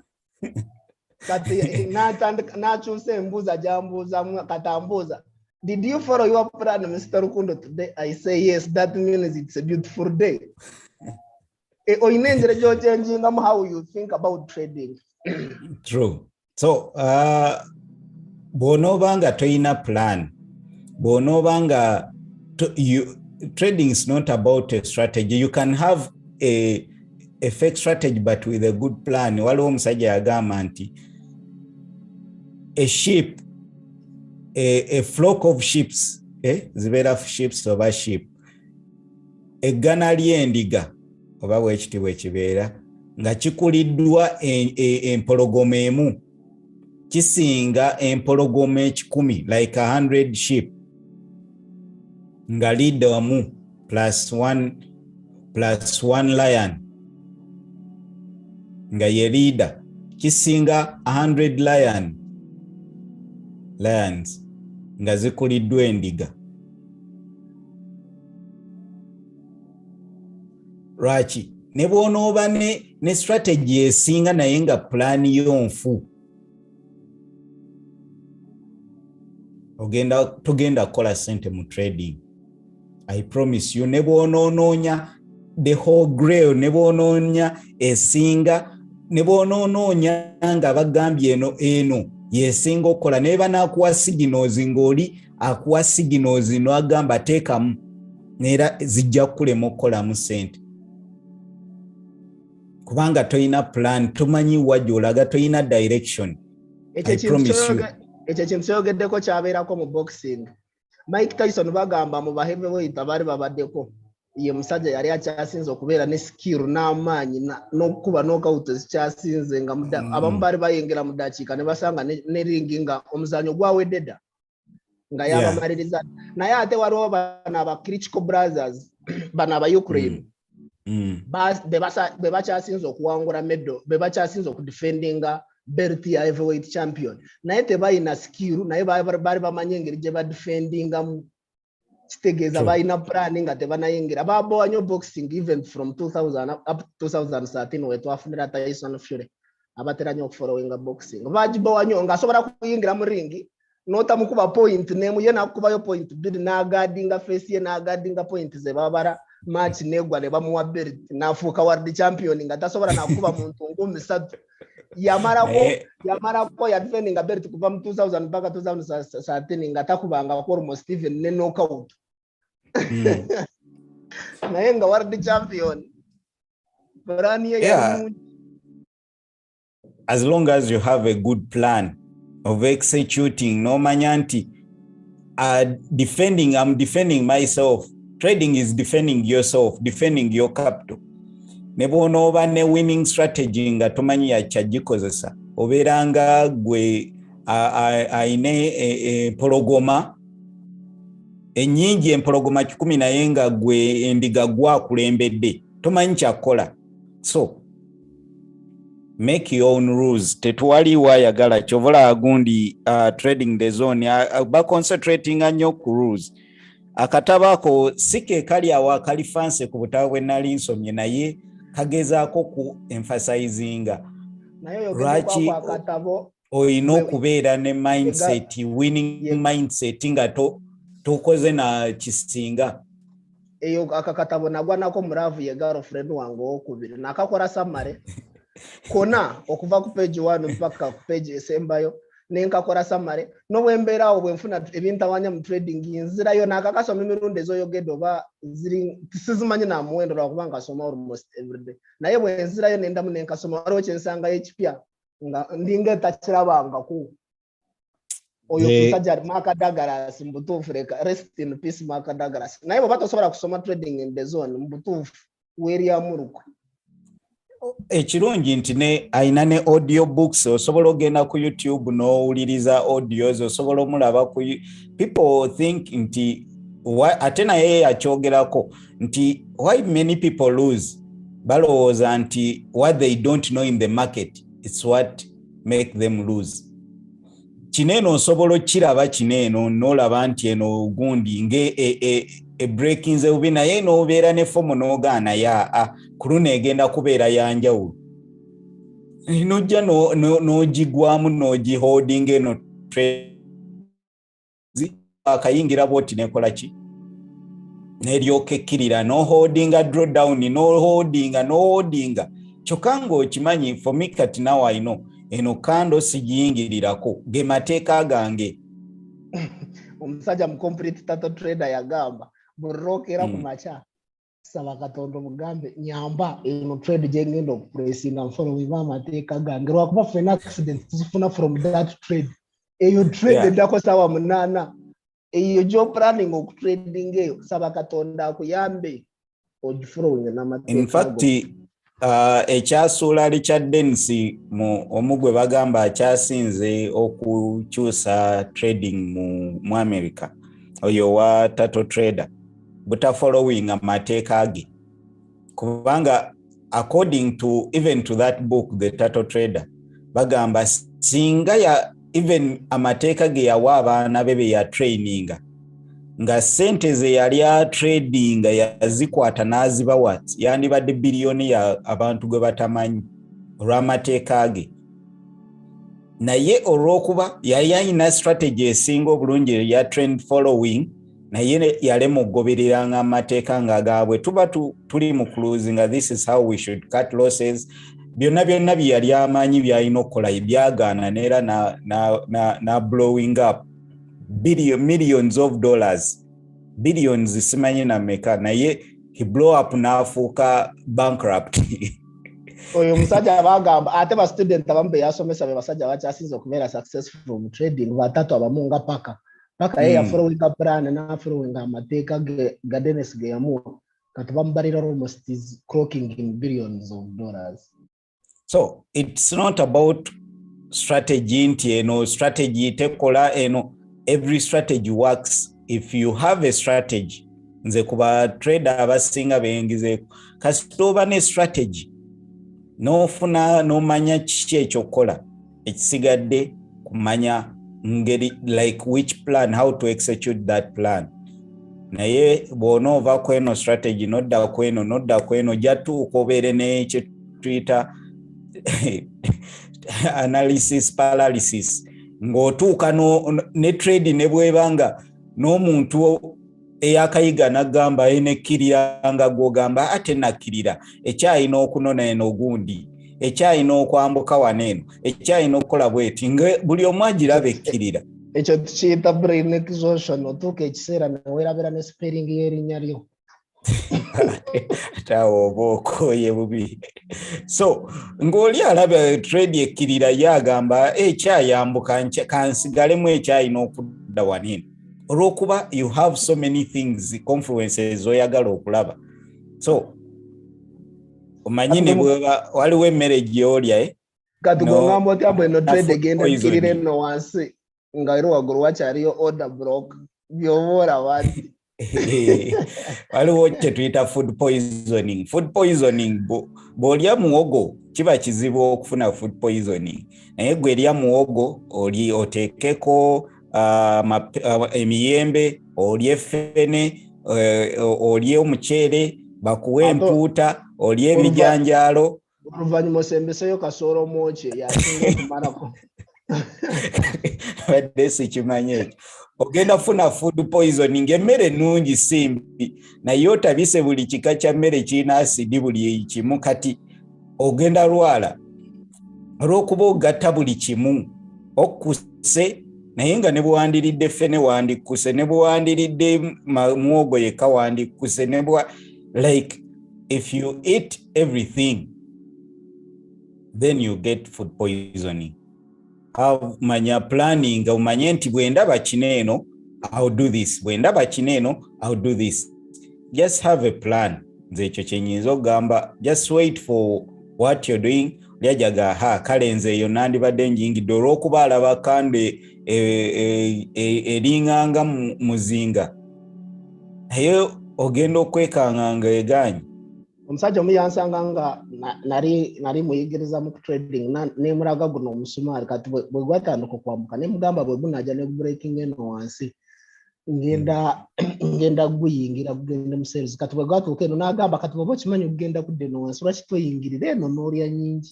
Kati nakyusa embuuza gyambuuza katambuuza did you follow your plan Mr. Rukundo today? I say yes, that means it's a beautiful day. Oyinengere gyochenjingamu how you think about trading. True. So bw'onoobanga toyina plan, bw'onoobanga trading is not about a strategy. You can have a fake strategy but with a good plan. Waliwo omusajja yagamba nti a sheep, a flock of sheep, zibeera ships oba sheep, eggana ly'endiga oba bwekitibwa ekibeera nga kikuliddwa empologoma emu kisinga empologoma 10 like 100 sheep nga leader wamu plus one lion nga ye leader kisinga 100 lions nga zikuliddwa endiga. Lwaki ne bw'onooba ne strategy esinga naye nga plan yonfu togenda kukola sente mu trading. I promise you. Ne bw'onoonoonya the whole grail, ne bw'onoonya esinga, ne bw'onoonoonya nga bagambye eno yesinga okukola naye banaakuwa signals ng'oli akuwa signals n'agamba teekamu era zijja kukulema okukolamu sente kubanga toyina plan, tomanyi wa gy'olaga, toyina direction. I promise you. Ekyo kintu kyogeddeko kyabeerako mu boxing. Mike Tyson bagamba mu baheavyweight abaali babaddeko ye musajja yali akyasinze okubeera ne skill n'amaanyi n'okukuba knockout zikyasinze nga abamu baali bayingira mu dakiika ne basanga ne ringi nga omuzannyo gwawedde dda nga yabamaliriza. Naye ate waliwo bano aba Klitschko brothers bano aba Ukraine be bakyasinze okuwangula medal, be bakyasinze okudefendinga belt ya heavyweight champion. Naye tebalina skill, naye baali bamanyi engeri gye badefendingamu. Kitegeeza balina plan nga tebanayingira. Babowa nnyo boxing even from 2000 up to 2013 we twafunira Tyson Fury abatera nnyo okufollowinga boxing. Bagibowa nnyo ng'asobola kuyingira mu ringi n'otamukuba point n'emu ye n'akubayo point bbiri n'agadinga face ye n'agadinga point ze babara match negwa ne bamuwa belt n'afuuka world champion nga tasobola n'akuba muntu ngumi 3. yamarako ya defending belt kuva mu 2000 mpaka 2013 nga takubanga almost even ne knockout. naye nga world champion plan ye Yeah. As long as you have a good plan of executing, no manyanti, I'm defending myself. Trading is defending yourself, defending your capital. Nebono oba ne winning strategy nga tomanyi yachagikozesa. Oberanga gwe aine empologoma enyingi empologoma 10 naye nga gwe endiga gwakulembedde. Tomanyi kyakola. So make your own rules. Tetuwali wayagala chovola agundi trading the zone ba concentrating nnyo ku rules. Akatabako sike kali awa kali fancy ku butawe bwe nali nsomye naye kagezaako ku emphasizinga nayo lwaki oyina okubeera ne mindset winning mindset nga tokoze na kisinga eyo akakatabo nagwa nako muravu ye girlfriend wange okubiri nakakora samare kona okuva ku page 1 mpaka ku page esembayo nenkakora samare no bwembera awo bwenfuna ebintu abanya mu trading inzira yo nakakasoma emirundi ezoyogedde oba ziri sizimanye na muwendo lwakubanga asoma almost every day naye bwenzira yo nenda munenkasoma waliwo kyensanga ekipya nga ndinga takirabanga ku oyo kusajja Mark Douglas mbutufu reka rest in peace Mark Douglas naye bo batosobola kusoma trading in the zone mbutufu weri ya muruko ekirungi nti ne aina ne audio books osobola ogenda ku YouTube n'owuliriza audios osobola omulaba ku people think nti ate naye yakyogerako nti why many people lose balowooza nti what they don't know in the market it's what make them lose. Kineno osobola okiraba kineno n'olaba nti eno gundi nge breaking ze ubi naye n'obeera ne fomu n'ogaana ya kuluna egenda kubeera yanjawulo nojja n'ogigwamu n'ogiholding eno akayingira bwoti nekola ki neryoka ekkirira n'oholdinga drawdown n'oholdinga kyokka ng'okimanyi for me kati now I know eno kando sigiyingirirako ge mateeka gange omusajja mu complete tato trader yagamba burokera ku macha saba katondo mugambe nyamba eno trade jengendo okupressinga mfollowing amateeka gange lwakuba fena accident tuzifuna from that trade eyo trade ndako sawa munana eyo job planning oku trading eyo saba katonda akuyambe ogifollowing n'amateeka. In fact ekyasuula Richard Dennis mu omugwe bagamba akyasinze okukyusa trading mu America oyo wa tato trader buta following amateeka ge kubanga according to even to that book the tato trader bagamba singa ya even amateeka ge yawa abaana be ya training nga sente ze yali trading yazikwata naziba wat yandibadde biliyoni ya abantu gwe batamanyi olw'amateeka ge naye olw'okuba yali alina strategy esinga obulungi ya trend following naye yalema okugobereranga amateeka nga gaabwe tuba tuli mu cruise nga this is how we should cut losses byonna bye yali amanyi byalina okukola byagaana neera na blowing up millions of dollars billions simanyi na meka naye he blow up n'afuuka bankrupt oyo musajja bagamba ate ba student abambe yasomesa be basajja bakyasinze okubeera successful mu trading batatu abamunga paka ye following up plan na following amateeka ga Dennis ge yamuwa kati bambalira almost is clocking in billions of dollars. So it's not about strategy nti eno strategy tekola eno every strategy works if you have a strategy nze kuba trader abasinga bengize kasitoba ne strategy nofuna nomanya kiki ekyokola ekisigadde kumanya ngeri like which plan how to execute that plan naye bw'onoova kweno strategy nodda kweno jatuuka obeere ne Twitter analysis paralysis ng'otuuka ne trade ne bwebanga n'omuntu eyakayiga nagamba enekkirira nga gwogamba ate nakkirira ekyalina okunona eno gundi ekyalina okwambuka waneeno ekyalina okukola bweti buli omu agiraba ekkirira ekyo tukiyita brain exhaustion otuuka ekiseera neweerabira ne spelling y'erinnya lyo tawo boko ye bubi. So ngoli alaba trade ekirira yagamba ekyayambuka kansigalemu ekyayina okudda wanene. Olwokuba you have so many things, confluences oyagala okulaba. So omanyine bweba waliwo emmere gyolya katugongambo tyambo no trade egenda kirire no wansi ngairo waguru wachariyo order block byobora wati. Waliwo kye tuyita food poisoning. Food poisoning bw'olya muwogo kiba kizibu okufuna food poisoning. Naye gwe erya muwogo oli oteekeko emiyembe, olye effene, olye omuceere, bakuwe empuuta, olye ebijanjaalo. Oluvannyuma osembeseyo kasoolo mwoki yasinga okumalako. Badde sikimanyi ekyo. Ogenda funa food poisoning. Emmere nnungi simbi naye otabise buli kika kya mmere kirina asidi buli kimu, kati ogenda lwala olw'okuba ogatta buli kimu okusse, naye nga ne bwandiridde ffene wandikusse, ne bwandiridde muwogo yekka wandikusse, ne like if you eat everything then you get food poisoning. Manya planning, umanye nti bwendaba kineeno I'll do this, bwendaba kineeno I'll do this. Just have a plan. Nze ekyo kyenyinza okugamba, just wait for what you're doing. Lyajaga kale nze eyo nandibadde njingidde olw'okuba alaba kande eringanga muzinga naye ogenda okwekanganga eganyi. Omusajja omu yansanga nga nari muyigiriza mu trading nemulaga guno omusumaali kati bwe gwatandika okwambuka nemugamba bwe gunajja ne breaking eno wansi ngenda guyingira kugenda mu sales, kati bwe gwatuuka eno n'agamba kati bw'oba okimanyi okugenda kudda eno wansi lwaki toyingirira eno n'olya nyingi.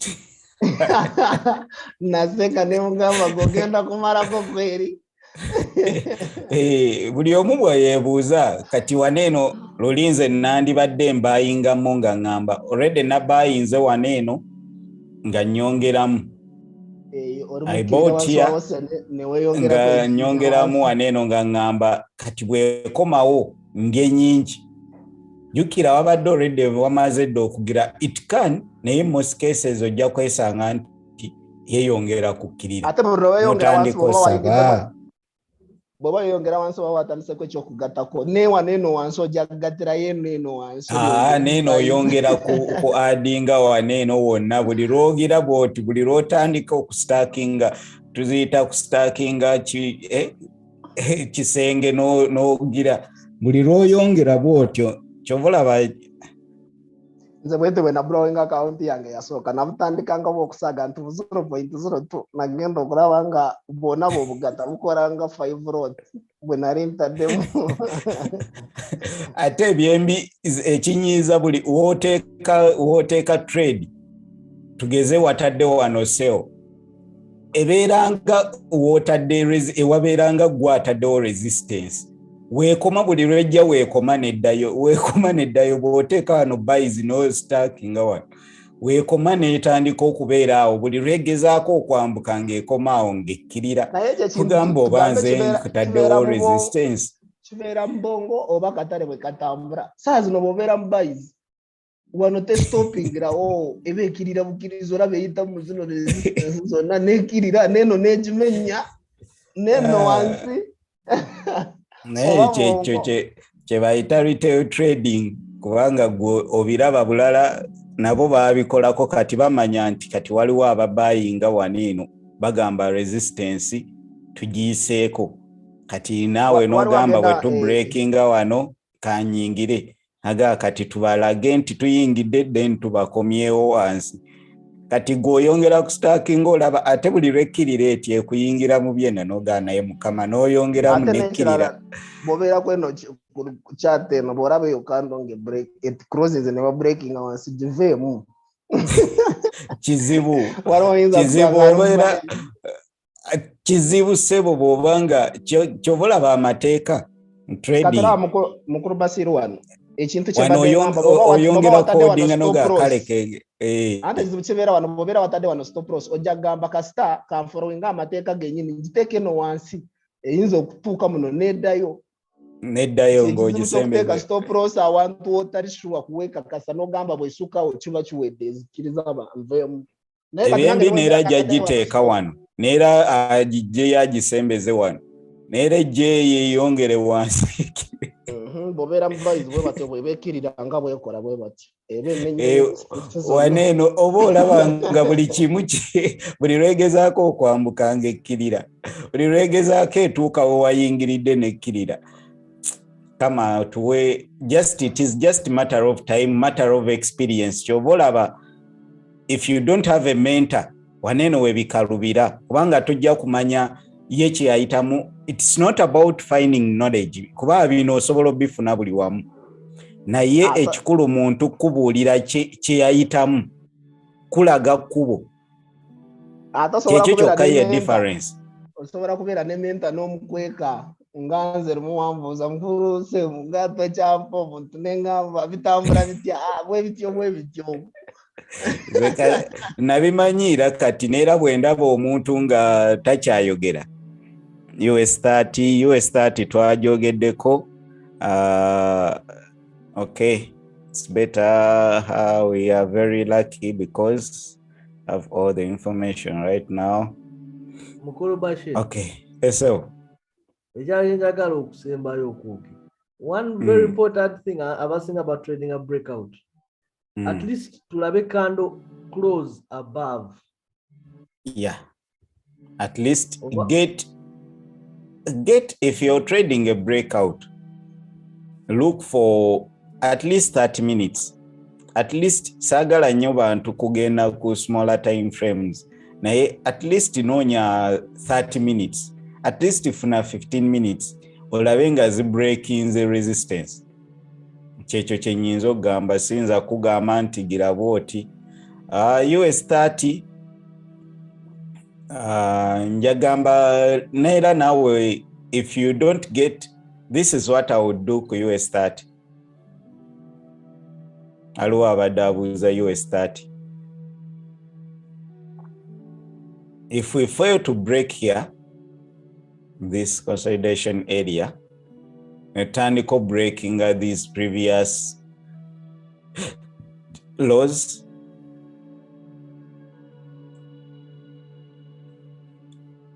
Naseka nemugamba gogenda kumalako kweri. Buli omu bweyeebuuza kati waneeno lulinze nandibadde mbayingamu nga ngamba already nabayinze waneeno nga nyongeramu nga nyongeramu waneeno nga ngamba kati bwekomawo ndye nyingi. Jukira wabadde already wamaze dde okugira it can, naye most cases ojja kwesanga nti yeyongera kukkirira. Ate bw'oyongera bw'oba yongera wansi oba watandiseko ekyokugattako newaneeno wansi ojja kugattirayo eno wansi. Neeno oyongera ku addinga waneeno wonna buli lwogira bwoti, buli lwotandika okusitaakinga, tuziyita kusitaakinga kisenge n'ogira buli lwoyongera bwotyo kyobulaba. Nze bwete bwe nablowing account yange yasooka nabutandikanga bw'okusaga nti 0.02 nagenda okulaba nga bwona bw'obugatta bukola nga 5 rot bwe nali ntaddemu. Ate ebyembi ekinyiiza buli wooteeka trade tugeze watadde wano seo ebeeranga ewabeeranga gwataddewo resistance. Weekoma buli lwejja weekoma neddayo bw'oteeka wano buys no stacking wano weekoma neetandika okubeera awo buli lwegezaako okwambuka ng'ekoma awo ng'ekkirira. Tugamba oba nze nkutaddewo resistance. Kibeera mbongo oba katale bwe katambula. Saa zino bw'obeera mu buys wano testoppingira eba ekkirira bukkiriza olaba eyita mu zino resistance zonna nekkirira neeno n'egimenya neeno wansi. Naye ekyo kye bayita retail trading kubanga gwe obiraba bulala nabo baabikolako kati bamanya nti kati waliwo ababayinga waneeno bagamba resistance tugiyiseeko kati naawe n'ogamba bwe tubreakinga wano kanyingire naga kati tubalage nti tuyingidde then tubakomyewo wansi. Kati gwoyongera ku stacking olaba ate buli lwekkirira eti ekuyingira mu byena n'ogaa naye mukama n'oyongeramu nekkirira. Bw'obeera kweno chat eno bw'olaba eyo kandonge break it crosses ne breaking wansi giveemu. Kizibu sebo bw'obanga ky'obulaba amateeka trading. Katala mukuru Basiru wano ekintu oyongera kodinga noga kaleke ate kizibu kibeera wano bw'obeera watadde wano stop loss ojja kugamba kasita kanfollowinga amateeka gennyini ngiteeke no wansi eyinza okutuuka muno n'eddayo. neddayo ng'ogisembeze stop loss awantu otali sure kuweka kasa nogamba bwesukawo kiba kiwedde ezikiriza abanvemu ebyendi neera jagiteeka wano neera agijje yagisembeze wano neera ejje yeeyongere wansi bobeera mubayizi bwe batyo bwebeekirira nga bwekola bwe batyo waneeno oba olaba nga buli kimu buli lwegezaako okwambuka ng'ekkirira buli lwegezaako etuukawo wayingiridde n'ekkirira. Come out way it is just matter of time, matter of experience. Kyova olaba if you don't have a mentor waneeno webikalubira kubanga tojja kumanya ye kyeyayitamu. It's not about finding knowledge kuba bino osobola obifuna buli wamu naye ekikulu muntu kubuulira kyeyayitamu kulaga kkubo kyekyo kyokka ye difference. Osobola kubeera ne mentor n'omukweka nga nze muwanvuuza mukuluuse mugato kyampa omuntu nengamba bitambula bitya bwe bityo nabimanyiira kati neera bwe ndaba omuntu nga takyayogera. US30 twajogeddeko. Okay, it's better. We are very lucky because of all the information right now. Mukulu Bashir. Okay, so ekyayinjagala okusembayo okuuke. One very important thing I was saying about trading a breakout. At least tulabe candle close above. Yeah. At least get if you're trading a breakout, look for at least 30 minutes. At least sagala nnyo bantu kugenda ku smaller time frames. Naye at least noonya 30 minutes. At least funa 15 minutes. Olabe nga breaking the resistance. Kyekyo kye nnyinza okugamba siyinza kugamba nti gira bwoti. US30 njagamba neera naawe if you don't get, this is what I would do ku US30. Aliwo abadde abuuza US30. If we fail to break here, this consolidation area, mechanical breaking these previous lows,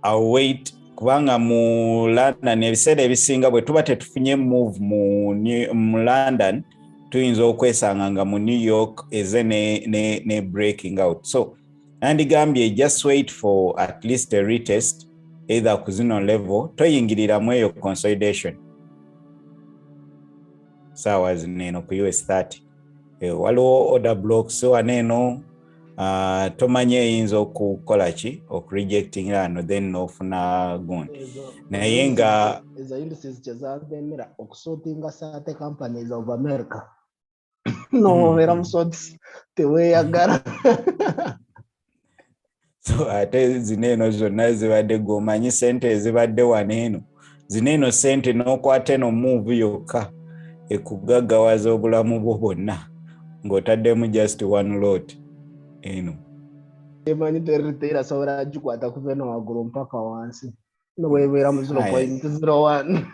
I'll wait kubanga mu London ebiseera ebisinga bwe tuba tetufunye move mu London tuyinza okwesanga nga mu New York eze ne breaking out. So nandigambye just wait for at least a retest either ku zino level toyingirira mu eyo consolidation sawa zineeno ku US30. Waliwo order blocks waneeno tomanye eyinza okukola ki okurejecting ano then nofuna gundi naye nga ezo indices kyezagembera okusortinga sate companies of America nobeera musorts teweyagala. So ate zineeno zonna zibadde gomanyi sente ezibadde waneeno zineeno sente n'okwata eno move yokka ekugaggawaza obulamu bwo bwonna ng'otaddemu just one lot eno. Emanyi teritaira asobola gikwata kuva eno waggulu mpaka wansi noweebeera mu 0.01.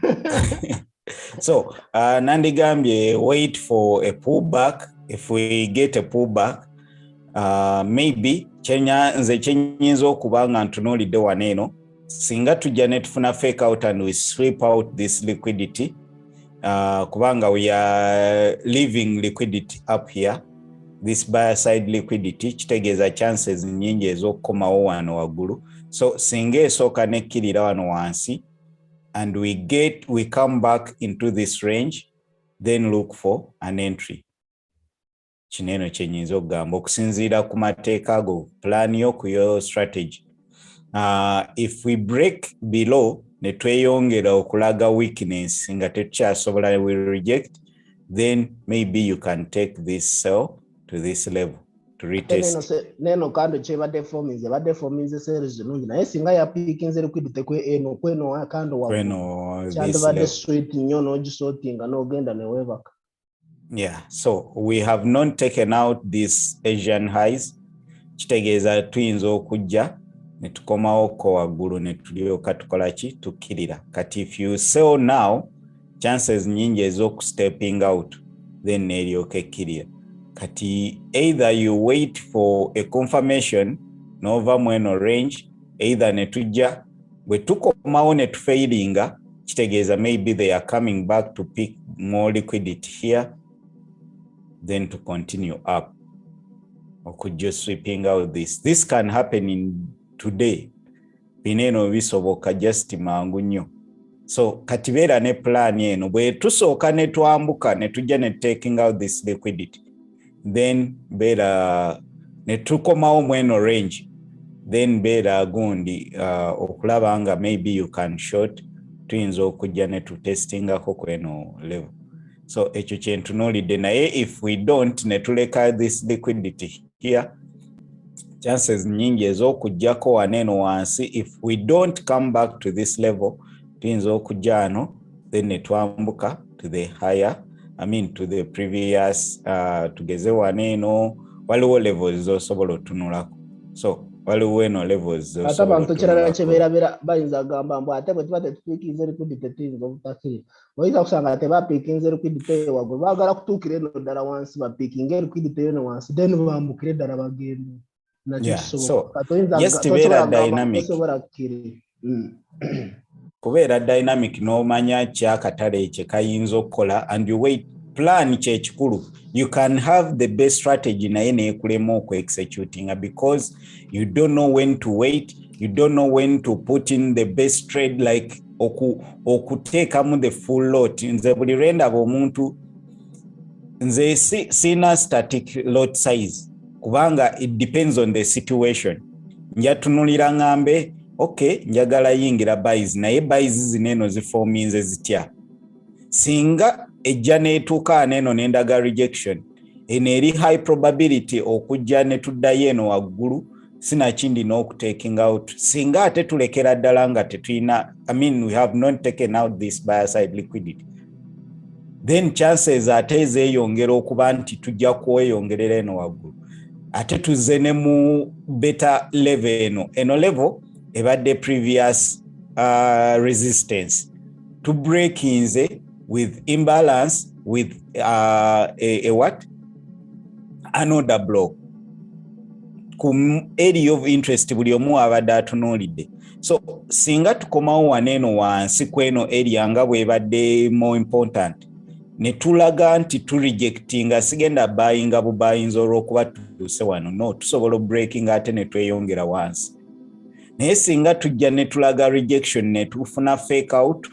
So nandigambye wait for a pullback. If we get a pullback, maybe nze kyenyinza okuba nga ntunuulidde waneeno singa tujja ne tufuna fake out and we sweep out this liquidity, kubanga we are leaving liquidity up here, this buyer side liquidity kitegeeza chances nyingi ez'okukomawo wano waggulu. So singa esooka nekkirira wano wansi and we come back into this range, then look for an entry. Kineeno kyenyinza okugamba okusinziira ku mateeka go plan yo ku yo strategy. If we break below ne tweyongera okulaga weakness nga tetukyasobola we reject, then maybe you can take this sell to this level to retest. Neno kando kyebadde forminze series nungi naye singa yapiikinze liquidity kweno kando waggulu kyandibadde sweet nnyo n'ogisortinga n'ogenda neweebaka. Yeah, so we have not taken out these Asian highs. Kitegeeza tuyinza okujja ne tukomawo ko waggulu ne tulyoka tukola ki tukkirira. Kati if you sell now chances nyingi ez'okustepping out then neryoka ekkirira. Kati either you wait for a confirmation nova mweno range, either netujja bwe tukomawo ne tufailinga, kitegeeza maybe they are coming back to pick more liquidity here, then to continue up. Or could just sweeping out this. This can happen in today. Bineno bisoboka just mangu nnyo. So katibeera ne plan eno bwe tusooka ne twambuka ne tujja ne taking out this liquidity, then beera ne tukomawo mweno range, then beera gundi okulaba nga maybe you can short, tuyinza okujja ne tutestingako kweno level. So ekyo kyentunuulidde, naye if we don't ne tuleka this liquidity here, chances nyingi ez'okujjako waneeno wansi, if we don't come back to this level, tuyinza okujja ano then ne twambuka to the higher, to the previous, tugeze waneeno, waliwo levels z'osobola otunulako. So waliwo eno levels z'osobola otunulako. Ate abantu kirala kyebeerabira bayinza agamba mbu ate bwe tuba tetupiikinze liquidity tuyinza obutakiri. Oyinza kusanga tebapiikinze liquidity waggulu, baagala kutuukira eno ddala wansi, bapiikinge liquidity eno wansi, then bambukire ddala bagende. Yeah, so yes, tibeera dynamic. Kubeera dynamic n'omanya kyakatale kye kayinza okukola, and you wait, plan kyekikulu. You can have the best strategy naye neekulema oku-executing because you don't know when to wait, you don't know when to put in the best trade, like okuteekamu the full lot. Nze buli lwe ndaba omuntu, nze sina static lot size kubanga it depends on the situation. Njatunulira ngambe okay, njagala yingira buys, naye buys zineno ziforminze zitya. Singa ejja neetuuka neno nendaga rejection, eno eri high probability okujja ne tuddayo eno waggulu, sinakindi n'okutaking out. Singa ate tulekera ddala nga tetulina, we have not taken out this buyer side liquidity, then chances ate ezeeyongera okuba nti tujja kweyongerera eno waggulu. Ate tuzze ne mu better level eno level ebadde previous resistance to break inze with imbalance with a what? Another block. Ku area of interest buli omu abadde atunuulidde. So singa tukomawo waneeno wansi kweno area nga bwebadde more important, ne tulaga nti turejectinga sigenda buyinga bubayinza olw'okuba tutuuse wano, no, tusobola breaking ate ne tweyongera wansi. Naye singa tujja ne tulaga rejection ne tufuna fake out,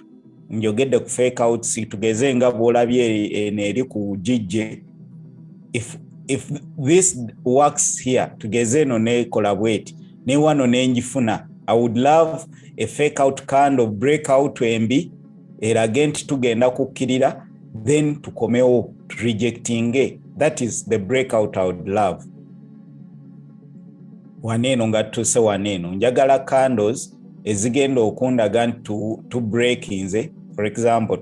njogedde ku fake out, si tugeze nga bw'olabye eri ku GJ, if this works here, tugeze eno nekola bweti, ne wano nenjifuna, I would love a fake out kind of breakout embi, erage nti tugenda kukkirira, then tukomewo rejecting. That is the breakout I would love. Waneeno nga tuse waneeno, njagala candles ezigenda okundaga to break inze, for example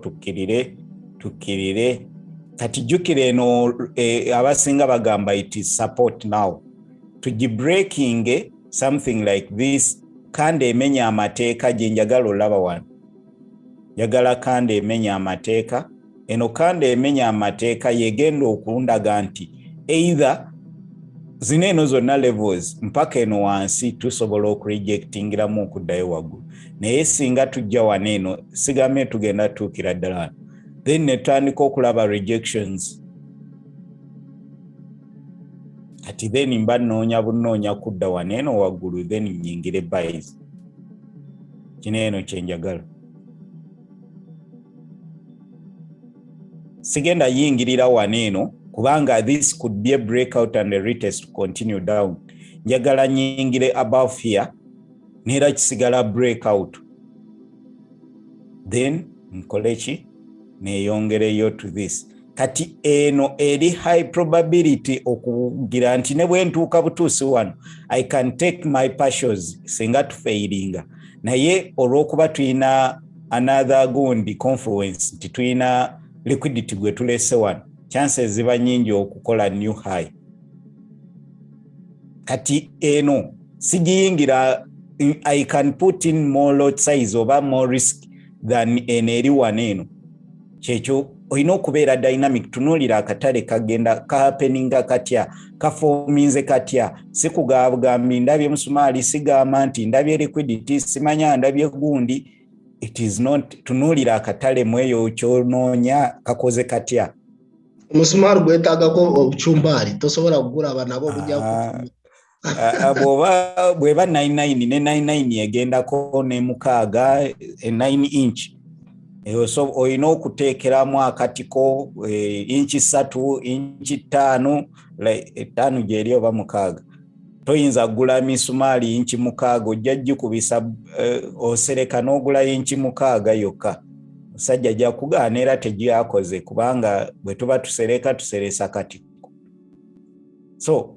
tukkirire kati jjukira eno abasinga bagamba it is support now. Tugi breaking something like this, kande emenya amateeka gye njagala olaba wano. Njagala kande emenya amateeka, eno kande emenya amateeka yegenda okundaga nti either zineno zonna levels mpaka eno wansi tusobola okurejectingiramu okuddayo waggulu. Naye singa tujja waneeno sigamye tugenda tuukira ddala, then netandika okulaba rejections. Kati then mba bunoonya kudda waneeno waggulu, then nyingire buys. Kineeno kyenjagala. Sigenda yingirira waneeno kubanga this could be a breakout and a retest to continue down. Njagala nyingire above here, nera kisigala breakout. Then nkolechi neyongereyo to this. Kati eno eri high probability okugira nti ne bwe ntuuka butuusi wano, I can take my partials singa tufailinga. Naye olw'okuba tulina another gundi confluence, nti tulina liquidity gwe tulese wano, chances ziba nyingi okukola new high. Kati eno sigiyingira, I can put in more lot size oba more risk than eno eri waneeno. kyekyo olina okubeera dynamic. Tunuulira akatale kagenda kahappeninga katya, kaforminze katya, si kugabugambi ndabye musumaali, sigamba nti ndabye liquidity, simanya ndabye gundi. It is not. Tunuulira akatale mweyo kyonoonya kakoze katya. Omusumaali gwetaagako obucumbaali tosobola kugula banabo bujja bweba 99 ne 99 egendako ne mukaaga 9 inch so oyina okuteekeramu akatiko inchi 3 inchi 5 5 gyeri oba mukaaga. Toyinza kugula misumaali inchi mukaaga ojja gikubisa osereka n'ogula inchi mukaaga yokka. Sajja ajja kugaana era tegyakoze kubanga bwe tuba tuseresa katiko. So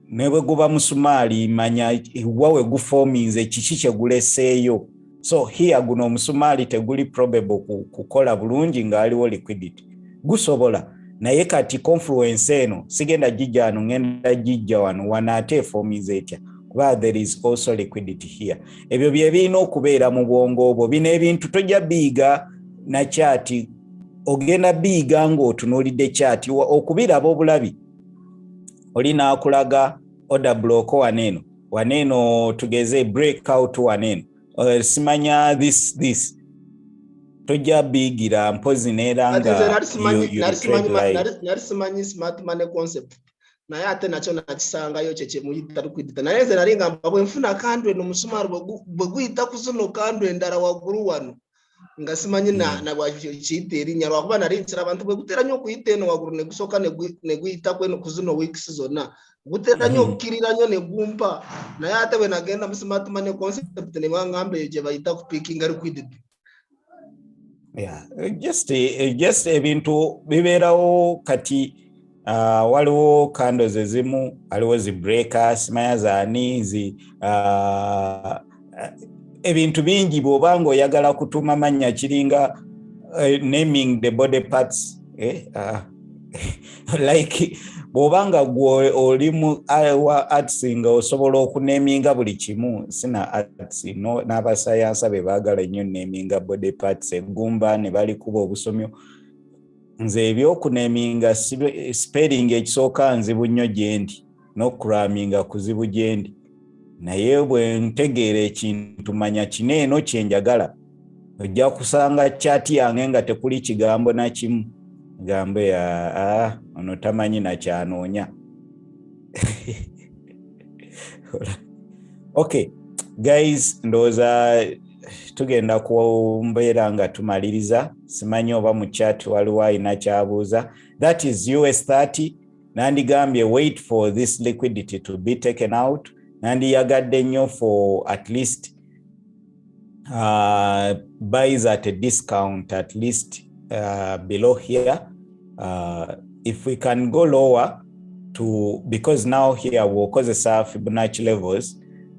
nebwe guba musumaali manya wawe guforminze kiki kye guleseeyo. So here guno omusumaali teguli probable kukola bulungi ng'aliwo liquidity. Gusobola naye kati confluence eno sigenda jijja wano ngenda jijja wano ate forminze etya kuba there is also liquidity here. Ebyo bye birina okubeera mu bwongo obwo. Bino ebintu tojja biiga na chati, ogenda biiga ng'otunuulidde chati okubiraba obulabi. Olina akulaga order block waneeno tugeze breakout waneeno simanya this tojja biigira mpozi neera nga nari smart money concept naye ate nakyo nakisangayo kye muyita liquidity. Naye nze nali ngamba bwe nfuna kandwe n'omusumaali bwe guyita ku zino kandwe endala waggulu wano nga simanyi na bwakiyita erinnya lwakuba nali nkira abantu bwe gutera nnyo okuyita eno waggulu ne gusooka ne guyita ku zino weeks zonna gutera nnyo okukkirira nnyo ne gumpa. Naye ate bwe nagenda mu smart money concept ne bangamba eyo gye bayita kupinga liquidity. Yeah, just ebintu bibeerawo kati. Waliwo candles ezimu, waliwo zi breakers, simanya zaani ebintu bingi bw'obanga oyagala kutuuma mannya kiringa naming the body parts like bw'obanga gwe oli mu arts nga osobola okuneminga buli kimu. Sina arts n'abasayansa be baagala nnyo neminga body parts, eggumba ne balikuba obusomyo. Nze ebyokuneminga spelling ekisooka nzibu nnyo gyendi n'okuraminga kuzibu gyendi. Naye bwe ntegeera ekintu manya kineeno kye njagala ojja kusanga chati yange nga tekuli kigambo na kimu. Gambe ono tamanyi na kyanoonya. Okay guys, ndowooza tugenda kumbeera nga tumaliriza. Simanyi oba mu chat waliwo alina kyabuuza. That is US30. Nandigambye wait for this liquidity to be taken out. Nandiyagadde nnyo for at least buys at a discount at least below here. If we can go lower to, because now here we'll kozesa Fibonacci levels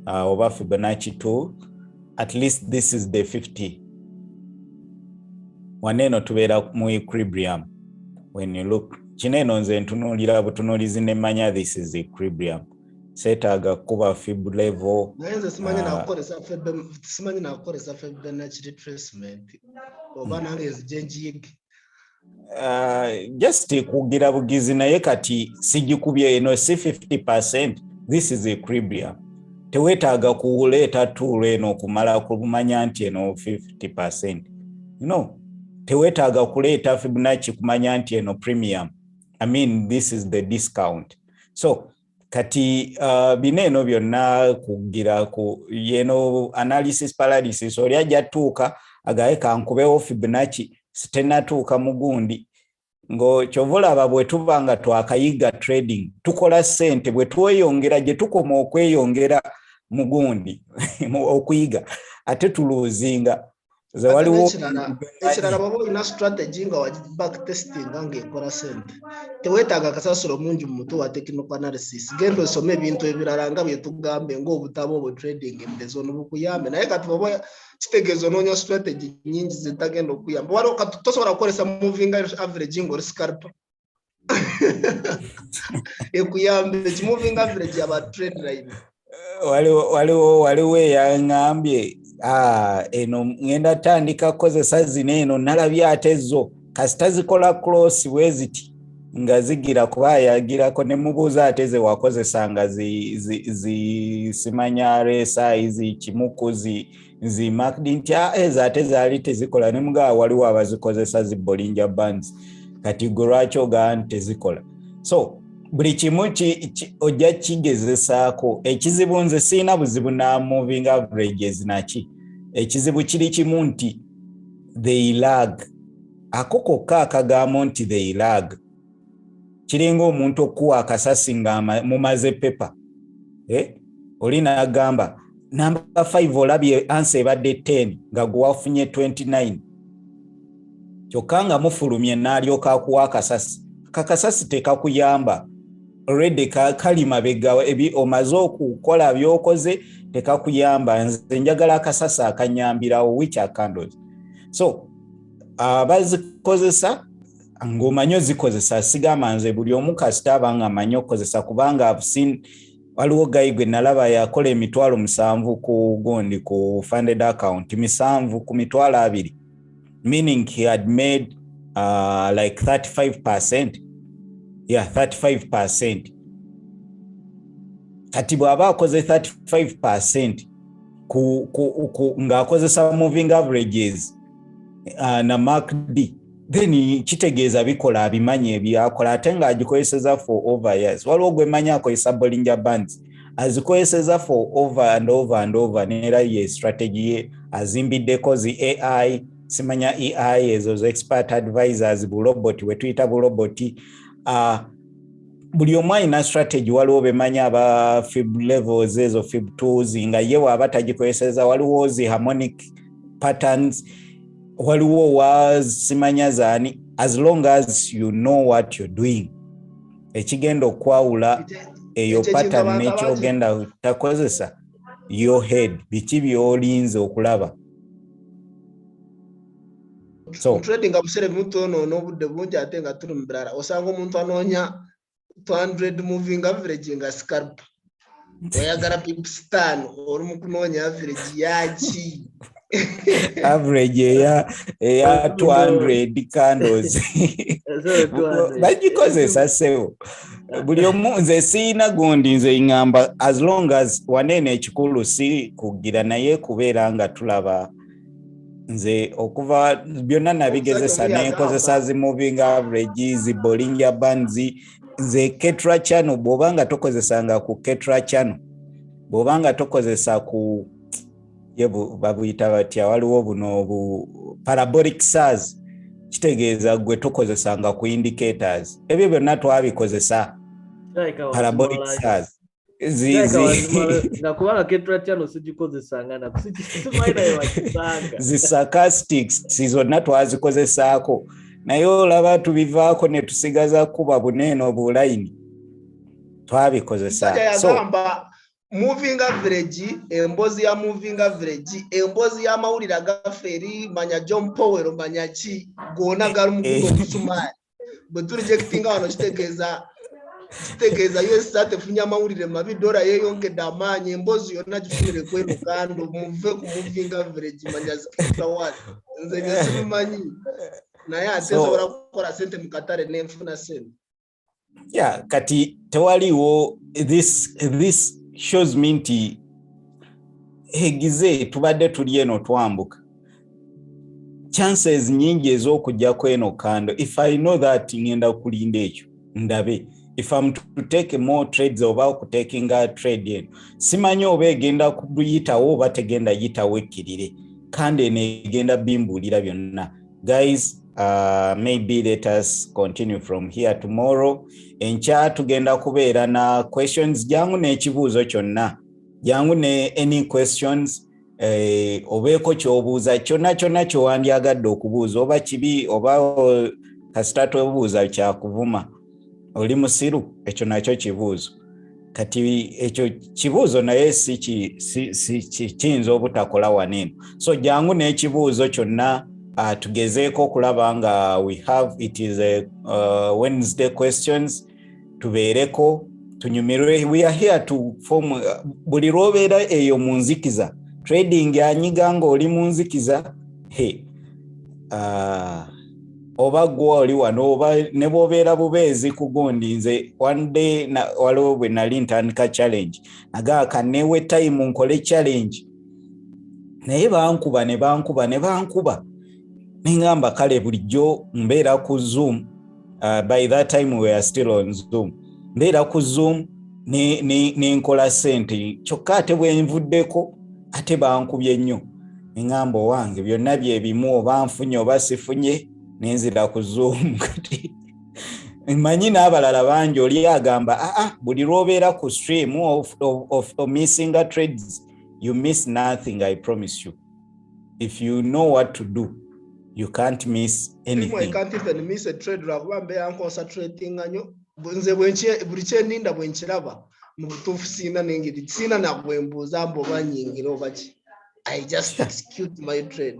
over Fibonacci 2, at least this is the 50. Waneno tubeera mu equilibrium. When you look, kineno nze ntunuulira butunuulizi ne manya this is equilibrium. Setaaga kuba fib level. Naye nze simanyi nakukozesa Fibonacci retracement oba nange nzijenjiyige. Just kugira bugizi naye kati sijikubye eno si 50%. This is equilibrium. Tewetaaga kuleeta tool eno okumala kumanya nti eno 50%. No. Tewetaaga kuleeta Fibonacci kumanya nti eno premium. I mean, this is the discount. So kati bineeno byonna kugira ku analysis paralysis oli ajja tuuka agaye kankubewo Fibonacci sitenatuuka mugundi ngo kyovulaba bwe tubanga twakayiga trading tukola ssente bwe tweyongera gye tukoma okweyongera mugundi okuyiga ate tuluzinga. Waliwo ekirala baba olina strategy nga wa back testing nga ekola ssente tewetaaga kasasiro mungi mu mutwe wa technical analysis. Genda osome ebintu ebirala nga bye tugambe ng'obutabo obwo trading embezo n'obukuyambe naye kati baba kitegeezo noonya strategy nyingi zitagenda okuyamba. Waliwo kati tosobola kukozesa moving average ng'oli scalper ekuyambe moving average aba trend line. Waliwo yaŋŋambye eno ngenda tandika kozesa zino eno nalabye ate zo kasita zikola cross weziti nga zigira kuba yagirako ne mubuuza ate ze wakozesanga simanya RSI kimuku zi MACD nti ezo ate zaali tezikola ne mugaa waliwo abazikozesa zi Bollinger Bands kati gwe lwaki ogaa tezikola. So buli kimu ojja kigezesaako. Ekizibu nze siina buzibu na moving averages naki. Ekizibu kiri kimu nti they lag. Ako kokka akagamo nti they lag. Kiringa omuntu okuwa akasasi nga mumaze pepa. Oli n'agamba number 5 olabye answer ebadde 10 nga gwafunye 29. Kyokka nga mufulumye n'alyoka akuwa akasasi. Kakasasi tekakuyamba. Already kali mabega omaze okukola byokoze tekakuyamba. Nze njagala akasasi akanyambirawo which are candles. So abazikozesa ng'omanyi ozikozesa sigamba nze buli omu kasita abanga amanyi okukozesa kubanga I've seen waliwo gayi gwe nalaba yakola emitwalo 7 ku gondi ku funded account 7 ku mitwalo 2, meaning he had made like 35%. Yeah, 35%. Kati bw'aba akoze 35% ng'akozesa moving averages na MACD, then kitegeeza bikola abimanyi ebyakola ate ng'agikozeseza for over years. Waliwo gwe manyi akozesa Bollinger Bands azikozeseza for over and over and over n'era ye strategy ye azimbiddeko zi AI simanya AI ezo expert advisors bu robot we tuyita bu robot. Buli omu alina strategy. Waliwo bemanya aba fib levels ezo fib tools nga ye waba tagikozeseza. Waliwo zi harmonic patterns. Waliwo simanya zaani. As long as you know what you're doing, ekigenda okwawula eyo pattern n'ekyogenda takozesa your head biki byolinze okulaba. So trading abusere muto no budde bungi ate nga tuli mbirara osanga omuntu anoonya 200 moving average nga scalp oyagala pips 5 oli mu kunoonya average yaki average ya 200 candles bagikozesa sewo buli omu. Nze siina gundi nze ngamba as long as wanene ekikulu si kugira naye kubeera nga tulaba. Nze okuva byonna nabigezesa n'enkozesa zi moving averages zi Bollinger Bands. Nze Ketra channel bw'obanga tokozesanga ku Ketra channel, bw'obanga tokozesa ku babuyita batya waliwo buno parabolic SARS, kitegeeza gwe tokozesanga ku indicators. Ebyo byonna twabikoze parabolic SARS. Nakubanga Ketra channel sigikozesanga na simaina yabakisanga zi sarcastics zonna twazikozesaako naye olaba tubivaako ne tusigaza kuba bunene obulayini twabikozesa. So moving average, embozi ya moving average, embozi ya mawulira gaferi manya John Powell manya chi gona garu mukuno kusumari bwe rejecting wano kitegeeza US30 funya mawulire mabi dora yeyongedde amaanyi embozi yonna gifunire kweno kando muve ku moving average manya zikita wali nze nesimanyi naye ate sobola kukola sente mu katale n'enfuna sente. Yeah, kati tewaliwo this shows me nti hegize tubadde tuli eno twambuka chances nyingi ez'okujja kweno kando. If I know that ngenda kulinda ekyo ndabe. If I'm to take more trades oba okutakinga trade eno simanyi oba egenda kuyitawo oba tegenda yitawo ekkirire kandi negenda bimbulira byonna. Guys, maybe let us continue from here tomorrow. Enkya tugenda kubeera na questions. Jangu n'ekibuuzo kyonna, jangu ne any questions obeeko ky'obuuza kyonna ky'owandyagadde okubuuza oba kibi oba kasita tobuuza kyakuvuma oli musiru, ekyo nakyo kibuuzo. Kati ekyo kibuuzo naye si kiyinza obutakola waneno. So jangu n'ekibuuzo kyonna tugezeeko okulaba nga we have it is a Wednesday questions tubeereko tunyumirwe. We are here to form buli lwobeera eyo mu nzikiza trading anyiga nga oli mu nzikiza oba gwe oli wano oba ne bw'obeera bubeezi ku gundi nze one day waliwo bwe nali ntandika challenge nagaa kanneewe time nkole challenge naye bankuba ne bankuba nengamba kale bulijjo mbeera ku Zoom. By that time we are still on Zoom. Mbeera ku Zoom nenkola sente kyokka ate bwe nvuddeko ate bankubye nnyo nengamba owange byonna bye bimu oba nfunye oba sifunye nenzira ku Zoom kati mmanyi n'abalala bangi oli agamba buli lw'obeera ku stream of missing trades you miss nothing. I promise you, if you know what to do you can't miss anything. I can't even miss a trade lwakuba mbeera nconcentrating nnyo nze buli kyeninda bwe nkiraba mu butuufu siina n'engeri siina nabwembuuza mboba nyingira oba ki. I just execute my trade.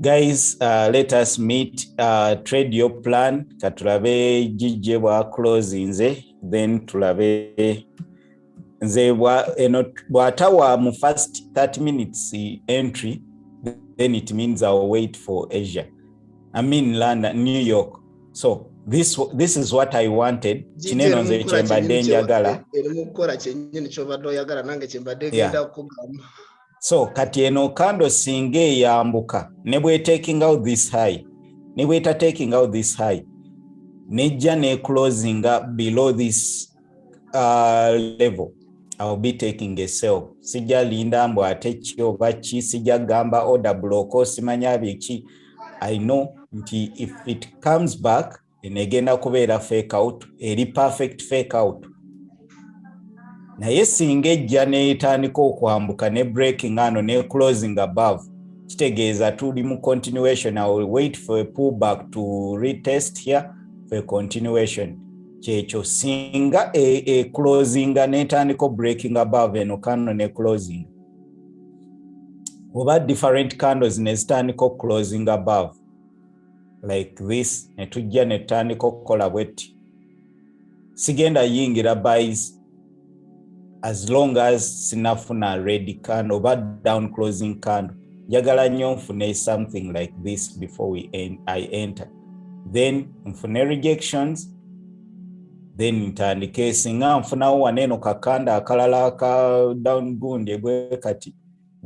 Guys, let us meet, trade your plan. Katulabe jije bwa closing then tulabe nze bwatawa mu first 30 minutes entry, then it means I'll wait for Asia. I mean London, New York. So this is what I wanted. Chineno nze chembadde njagala. So kati eno kando singe yambuka nebwe taking out this high nejja ne closing up below this level, I'll be taking a sell. Sija linda mbo ate kyo bachi sija gamba order block simanya biki. I know nti if it comes back enegenda kubeera fake out, eri perfect fake out. Naye singa ejja neetandika okwambuka ne breaking ano ne closing above, kitegeeza tuli mu continuation. I will wait for a pullback to retest here for a continuation. Kyekyo singa a closing neetandika breaking above eno kano ne closing, oba different candles nezitandika closing above like this, netujja netandika okukola bwetti, sigenda yingira buys as long as sinafuna red candle oba down closing candle. Njagala nnyo nfune something like this before I enter, then nfune rejections, then ntandike singa nfunawo waneno kakanda akalala ka down gundi bwe kati,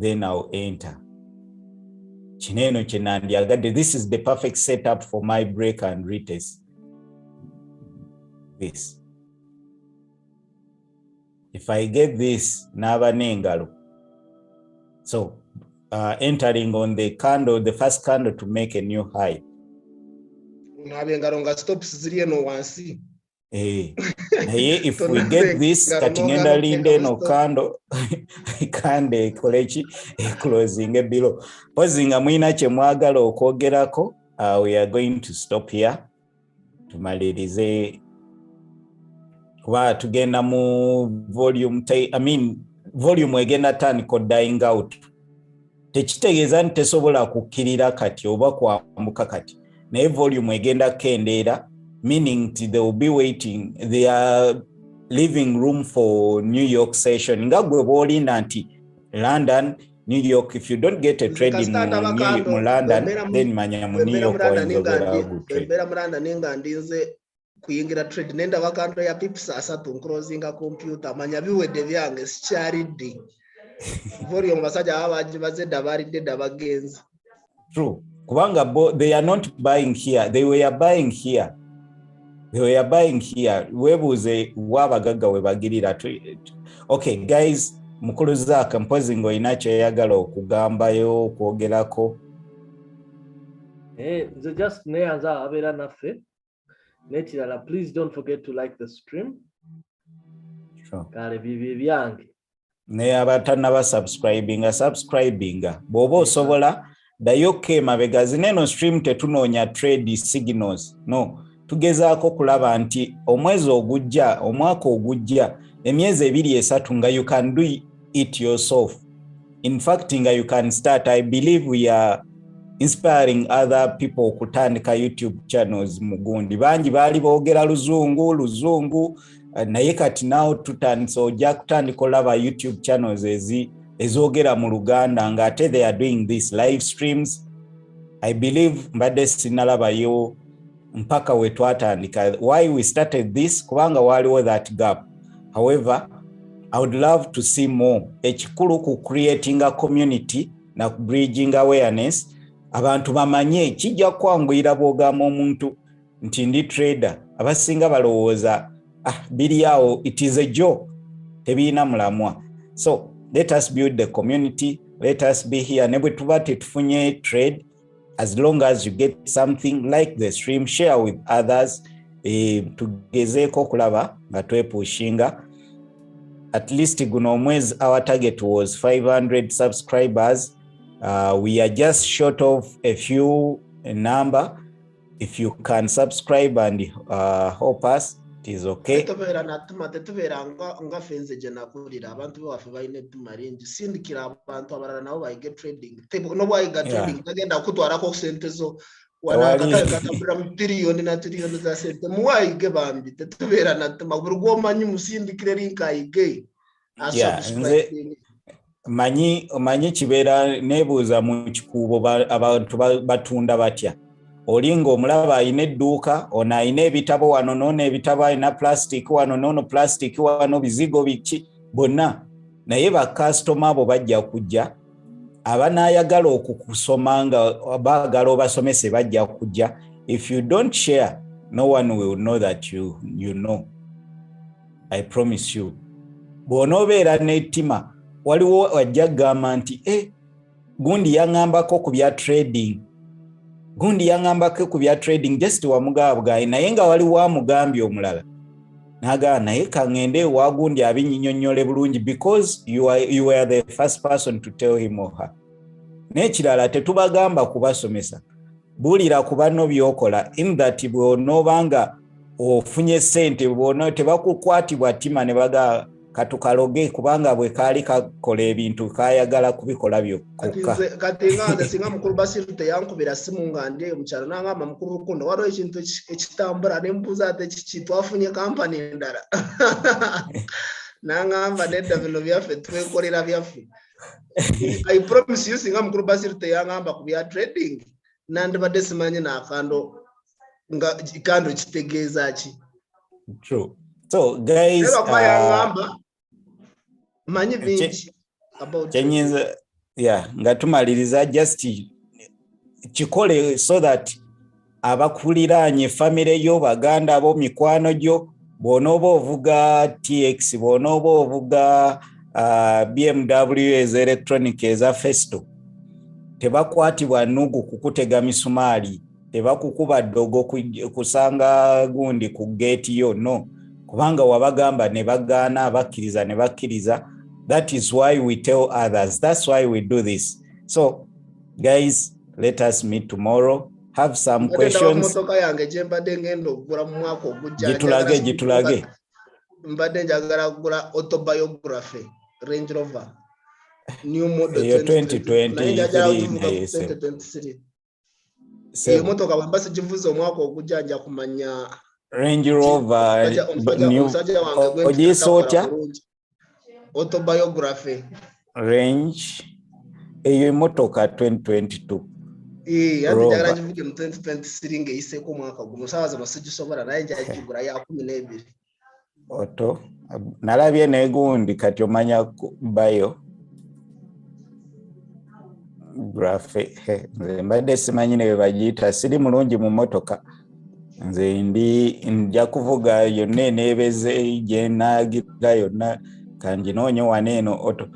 then I'll enter. Chineno chenandyagadde. This is the perfect setup for my break and retest. This. If I get this, naba nengalo. So, entering on the candle, the first candle to make a new high. If we get this, katingenda linde no candle, kande kolechi closing below. Pozinga mwina chemwagala okwogerako, we are going to stop here. Tumalirize kuba tugenda mu volume volume egenda tandika dying out. Tekitegeeza nti tesobola kukkirira kati oba kwambuka kati, naye volume egenda kendeera, meaning they will be waiting, they are leaving room for New York session. Nga gwe bwolinda nti London, New York, if you don't get a trade in London, then manya mu New York oyinzogera good trade. Kuyingira trade nenda bakando ya pips asatu closing computer manya biwedde byange sicharidde volume basajja abaji bazedda baridde dabagenza. True, kubanga they are not buying here, they were buying here. Webuze wabagagga webagirira. Okay guys, mukulu Zaka mpozi ngo inacho yagala okugambayo okwogerako. Nze just neyanza abera naffe nekirala, please don't forget to like the stream. Sure. Kale bibi byange ne abatanaba subscribinga bwoba osobola dayoke mabega zineno stream tetunoonya trade signals, no, tugezaako kulaba nti omwezi ogujja, omwaka ogujja, emyezi 2-3 nga you can do it yourself. In fact nga you can start. I believe we are inspiring other people kutandika YouTube channels mugundi. Banji bali boogera luzungu naye kati now tutandise ojja kutandika olaba YouTube channels ezoogera mu Luganda nga ate they are doing this live streams. I believe mbadde sinalabayo mpaka we twatandika. Why we started this kubanga waliwo that gap. However, I would love to see more ekikulu ku creating a community na bridging awareness abantu bamanye kijja kwanguyira bwogamba omuntu nti ndi trader abasinga balowooza biri awo, it is a joke, tebiina mulamwa. So let us build the community, let us be here ne bwe tuba tetufunye trade, as long as you get something like the stream, share with others, tugezeeko kulaba nga twepushinga. At least guno omwezi our target was 500 subscribers. We are just short of a few number. If you can subscribe and help us, it is okay. Tetubera natuma tetubera nga fenze je nakulira abantu bafe bayine tumaringi sindikira abantu abarara nabo bayige trading tebo no bayiga trading tagenda kutwara ko sente zo wanakatambira miliyoni na trillion za sente muwayige bambi tetubera natuma burgo manyi musindikire link ayige manyi kibeera nebuuza mu kikuubo abantu batunda batya. Olinga omulaba ayina edduuka, ono ayina ebitabo wano, nono ebitabo ayina plastic wano, nono plastic wano, bizigo biki bonna. Naye bakasitoma abo bajja kujja, abanaayagala okukusoma nga baagala obasomese bajja kujja. If you don't share, no one will know that you know. I promise you. Bw'onoobeera n'ettima, waliwo wajja gamba nti gundi yaŋŋambako ku bya trading. Gundi yangambako ku bya trading just wamugabwayi naye nga wali wa mugambye omulala naga naye kangende wa gundi abinnyonnyole bulungi because you were the first person to tell him or her. N'ekirala tetubagamba kubasomesa, bulira ku banno byokola in that bw'onoobanga ofunye ssente bw'ono tebakukwatibwa ttima ne baga katukaloge kubanga bwe kaali kakola ebintu kayagala kubikola byokka. Kati nga singa mukulu basirute yankubira simu nga ndi omukyalo nangamba mukulu rukundo waliwo ekintu ekitambula ne mbuuza ate kiki twafunye kampani endala nangamba nedda bino byaffe twekolera byaffe. I promise you singa mukulu basirute yangamba ku bya trading nandibadde simanyi n'akando nga kando kitegeeza ki. True. So guys, manyi bingi about nga tumaliriza just kikole so that abakuliraanye family yo baganda abo mikwano gyo bw'onooba ovuga TX bw'onooba ovuga BMW eza electronic eza Festo tebakwatibwa nugu kukutega misumaali, tebakukuba ddogo kusanga gundi ku gate yo, no. Kubanga wabagamba ne bagaana bakkiriza ne bakkiriza. That is why we tell others. That's why we do this. So guys, let us meet tomorrow. Have some questions. Gitulage. Mbadde njagala kugula autobiography Range Rover new model 2023. Iyo motoka bambase jivuze omwaka ogujja nja kumanya Range Rover ogisota autobiography Range eyo motoka 2022 yandi njagala jivuge mu 2023 ngeise ko mwaka guno sawaza basigisobora naye njagigura ya 12 auto nalabye negundi kati omanya bayo graphic mbadde simanyi ne bagiyita siri mulungi mu motoka nze nja kuvuga yonna eneebeze gye naagira yonna kanginoonya waneeno auto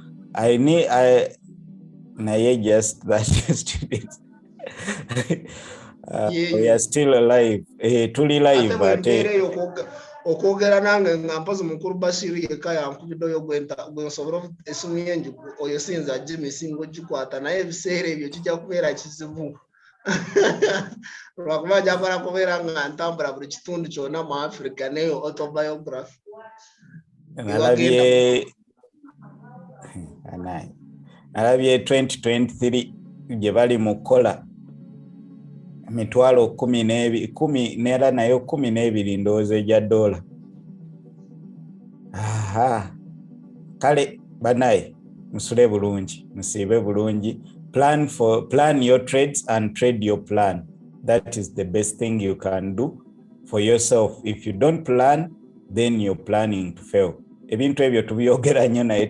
naye just that students we are still alive. Tuli live ate okwogera nange nga mpozi mukulu Bashir yeka yankubidde oyo gwensobola esimu yenju oyo sinza gimisingo gikwata naye ebiseera ebyo kijja kubeera kizibu lwakuba jakola kubeera nga ntambula buli kitundu kyonna mu Africa neyo autobiography nalabye 2023 gye bali mu kola mitwalo 10 nera nayo 12 ndowooza ejja $. Kale banaye musule bulungi, musiibe bulungi, plan your trades and trade your plan. That is the best thing you can do for yourself. If you don't plan, then you're planning to fail. Ebintu ebyo tubyogera nnyo naye